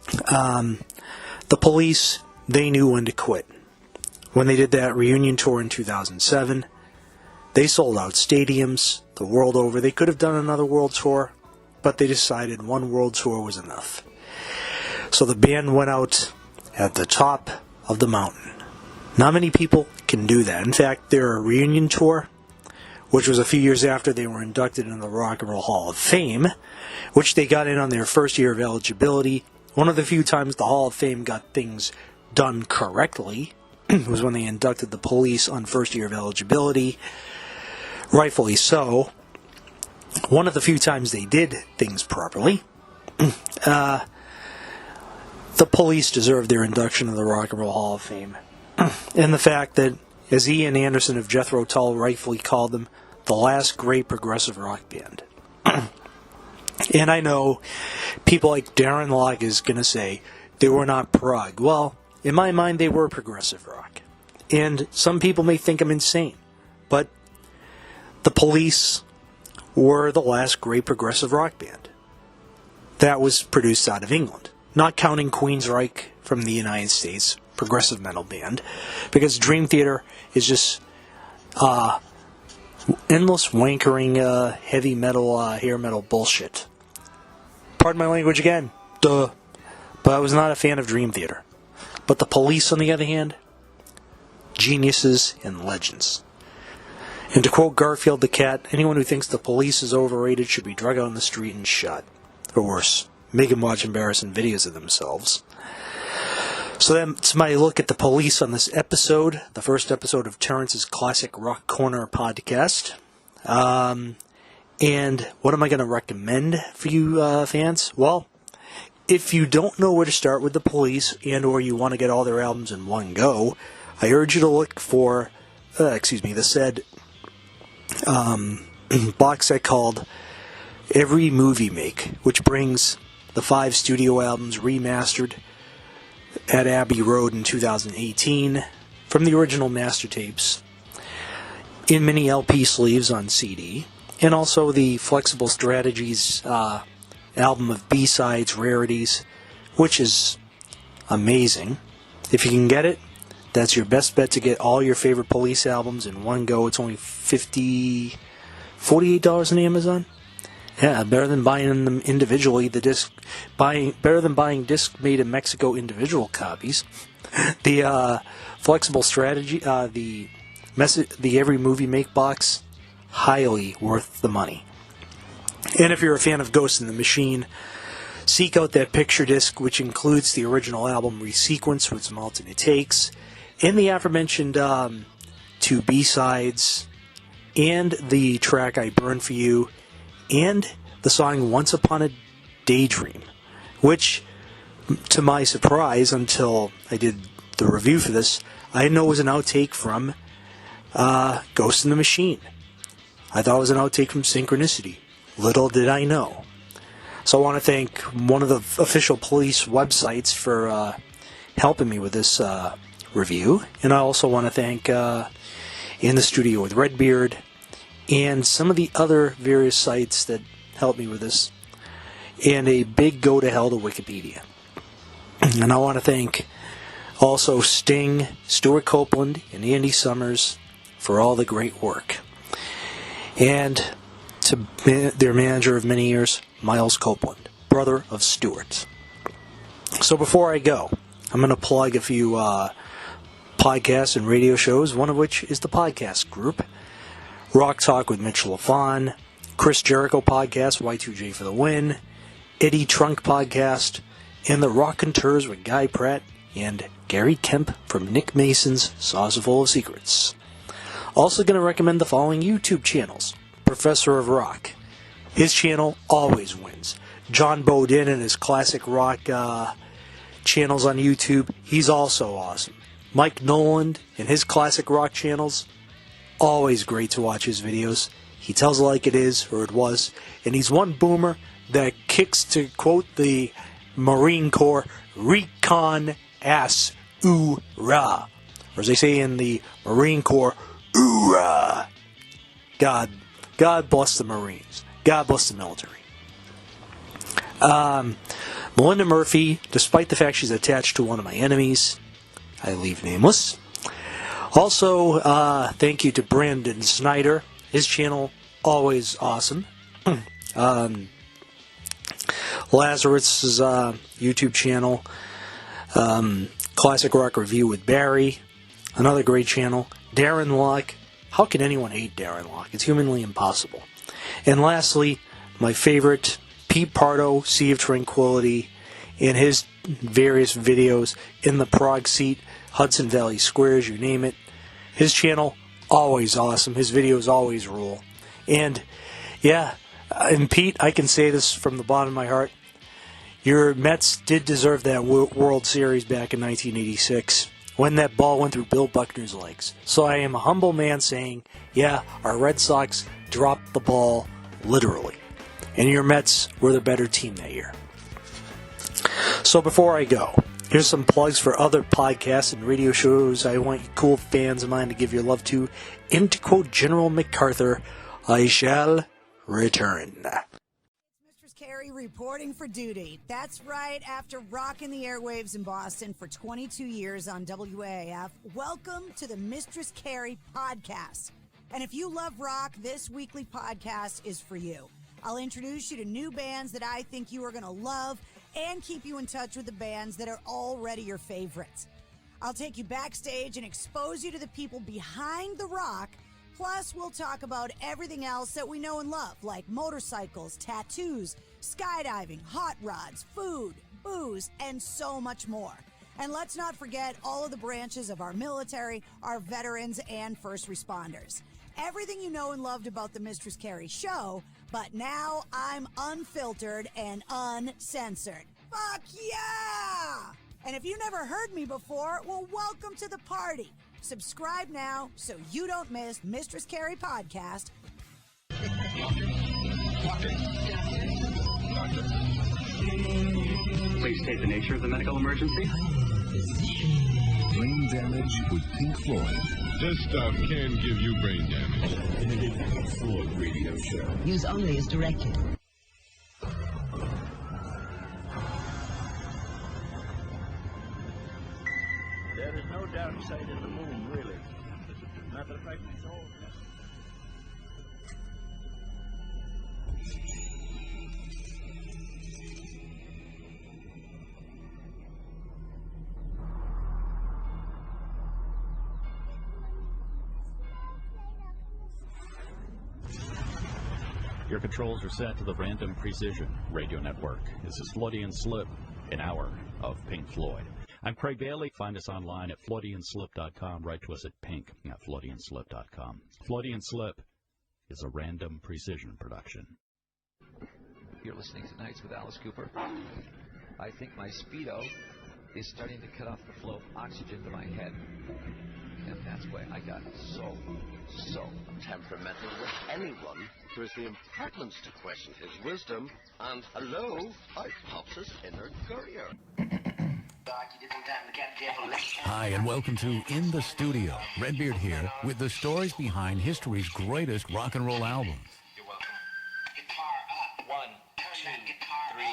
The Police, they knew when to quit. When they did that reunion tour in 2007, they sold out stadiums the world over. They could have done another world tour, but they decided one world tour was enough. So the band went out at the top of the mountain. Not many people can do that. In fact, their reunion tour which was a few years after they were inducted into the Rock and Roll Hall of Fame, which they got in on their first year of eligibility. One of the few times the Hall of Fame got things done correctly was when they inducted the Police on first year of eligibility. Rightfully so. One of the few times they did things properly. The Police deserved their induction to the Rock and Roll Hall of Fame. And the fact that, as Ian Anderson of Jethro Tull rightfully called them, the last great progressive rock band. And I know people like Darren Locke is going to say they were not prog. Well, in my mind, they were progressive rock. And some people may think I'm insane, but the Police were the last great progressive rock band that was produced out of England. Not counting Queensryche from the United States, progressive metal band, because Dream Theater is just endless wankering heavy metal, hair metal bullshit. Pardon my language again. Duh. But I was not a fan of Dream Theater. But the Police, on the other hand, geniuses and legends. And to quote Garfield the cat, anyone who thinks the Police is overrated should be dragged out on the street and shot. Or worse, make them watch embarrassing videos of themselves. So that's my look at the Police on this episode, the first episode of Terrence's Classic Rock Corner podcast. And what am I going to recommend for you fans? Well, if you don't know where to start with the Police and or you want to get all their albums in one go, I urge you to look for, the said box set called Every Movie Make, which brings the 5 studio albums remastered at Abbey Road in 2018 from the original master tapes in mini LP sleeves on CD, and also the Flexible Strategies album of B-sides, rarities, which is amazing. If you can get it, that's your best bet to get all your favorite Police albums in one go. It's only $48 on Amazon. Yeah, better than buying them individually. Better than buying discs made in Mexico individual copies. The Flexible Strategy, the Every Movie Make box, highly worth the money. And if you're a fan of Ghost in the Machine, seek out that picture disc, which includes the original album resequence with some alternate takes, and the aforementioned 2 B-sides, and the track I Burn For You, and the song Once Upon a Daydream, which, to my surprise, until I did the review for this, I didn't know it was an outtake from Ghost in the Machine. I thought it was an outtake from Synchronicity. Little did I know. So I want to thank one of the official Police websites for helping me with this review. And I also want to thank In the Studio with Redbeard and some of the other various sites that helped me with this. And a big go to hell to Wikipedia. And I want to thank also Sting, Stuart Copeland, and Andy Summers for all the great work. And to their manager of many years, Miles Copeland, brother of Stuart. So before I go, I'm going to plug a few podcasts and radio shows, one of which is the podcast group, Rock Talk with Mitch LaFon, Chris Jericho podcast, Y2J for the Win, Eddie Trunk podcast, and the Raconteurs with Guy Pratt and Gary Kemp from Nick Mason's Saucer Full of Secrets. Also going to recommend the following YouTube channels. Professor of Rock. His channel always wins. John Bodin and his classic rock channels on YouTube, he's also awesome. Mike Noland and his classic rock channels, always great to watch his videos. He tells it like it is, or it was, and he's one boomer that kicks, to quote the Marine Corps, recon ass oorah. Or as they say in the Marine Corps, oorah. God bless the Marines. God bless the military. Melinda Murphy, despite the fact she's attached to one of my enemies, I leave nameless. Also, thank you to Brandon Snyder. His channel, always awesome. Lazarus' YouTube channel. Classic Rock Review with Barry. Another great channel. Darren Locke. How can anyone hate Darren Locke? It's humanly impossible. And lastly, my favorite, Pete Pardo, Sea of Tranquility, in his various videos, In the Prague Seat, Hudson Valley Squares, you name it. His channel, always awesome. His videos always rule. And, yeah, and Pete, I can say this from the bottom of my heart. Your Mets did deserve that World Series back in 1986 when that ball went through Bill Buckner's legs. So I am a humble man saying, yeah, our Red Sox dropped the ball literally. And your Mets were the better team that year. So before I go, here's some plugs for other podcasts and radio shows I want you cool fans of mine to give your love to. And to quote General MacArthur, I shall return. Mistress Carey reporting for duty. That's right, after rocking the airwaves in Boston for 22 years on WAAF, welcome to the Mistress Carey podcast. And if you love rock, this weekly podcast is for you. I'll introduce you to new bands that I think you are going to love and keep you in touch with the bands that are already your favorites. I'll take you backstage and expose you to the people behind the rock. Plus, we'll talk about everything else that we know and love, like motorcycles, tattoos, skydiving, hot rods, food, booze, and so much more. And let's not forget all of the branches of our military, our veterans, and first responders. Everything you know and loved about the Mistress Carey show, but now I'm unfiltered and uncensored. Fuck yeah! And if you never heard me before, well, welcome to the party. Subscribe now so you don't miss Mistress Carey podcast. Please state the nature of the medical emergency. Brain damage with Pink Floyd. This stuff can give you brain damage. In the Pink Floyd radio show. Use only as directed. There is no downside in the moon, really. Matter of fact, it's all... Your controls are set to the Random Precision Radio Network. This is Freudian Slip, an hour of Pink Floyd. I'm Craig Bailey. Find us online at FreudianSlip.com. Write to us at pink at FreudianSlip.com. Freudian Slip is a Random Precision production. You're listening to Nights with Alice Cooper. I think my Speedo is starting to cut off the flow of oxygen to my head. And that's why I got so temperamental with anyone who has the impertinence to question his wisdom, and hello, I pops his inner courier. Hi, and welcome to In the Studio. Redbeard here with the stories behind history's greatest rock and roll albums. You're welcome. Guitar up. 1, 2, 3.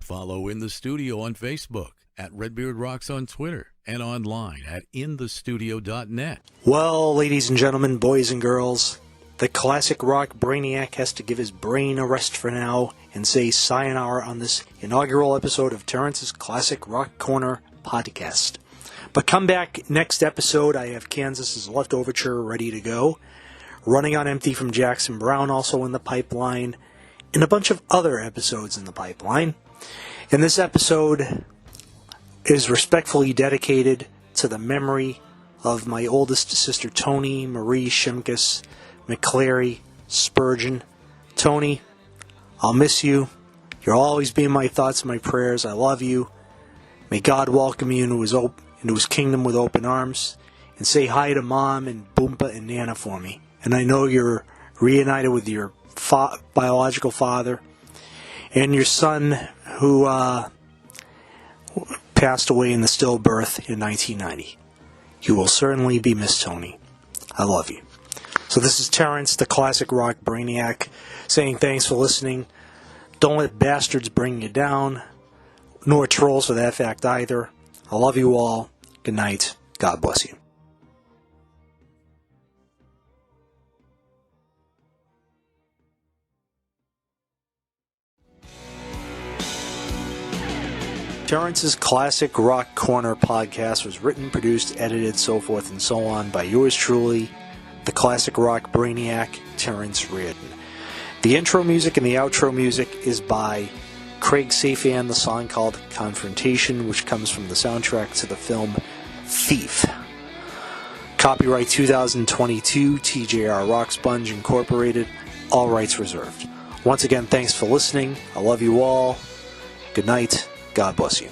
Follow In the Studio on Facebook, at Redbeard Rocks on Twitter, and online at inthestudio.net. Well, ladies and gentlemen, boys and girls, the classic rock brainiac has to give his brain a rest for now and say sayonara on this inaugural episode of Terrence's Classic Rock Corner podcast. But come back next episode. I have Kansas's Leftoverture ready to go, Running on Empty from Jackson Browne also in the pipeline, and a bunch of other episodes in the pipeline. And this episode is respectfully dedicated to the memory of my oldest sister Tony Marie Shimkus McClary Spurgeon. Tony, I'll miss you. You'll always be in my thoughts and my prayers. I love you. May God welcome you into his kingdom with open arms. And say hi to Mom and Boompa and Nana for me. And I know you're reunited with your biological father and your son who passed away in the stillbirth in 1990. You will certainly be missed, Tony. I love you. So this is Terrence, the classic rock brainiac, saying thanks for listening. Don't let bastards bring you down, nor trolls for that fact either. I love you all. Good night. God bless you. Terrence's Classic Rock Corner podcast was written, produced, edited, so forth and so on by yours truly, the classic rock brainiac Terrence Reardon. The intro music and the outro music is by Craig Safan, the song called Confrontation, which comes from the soundtrack to the film Thief. Copyright 2022, TJR Rock Sponge Incorporated, all rights reserved. Once again, thanks for listening. I love you all. Good night. God bless you.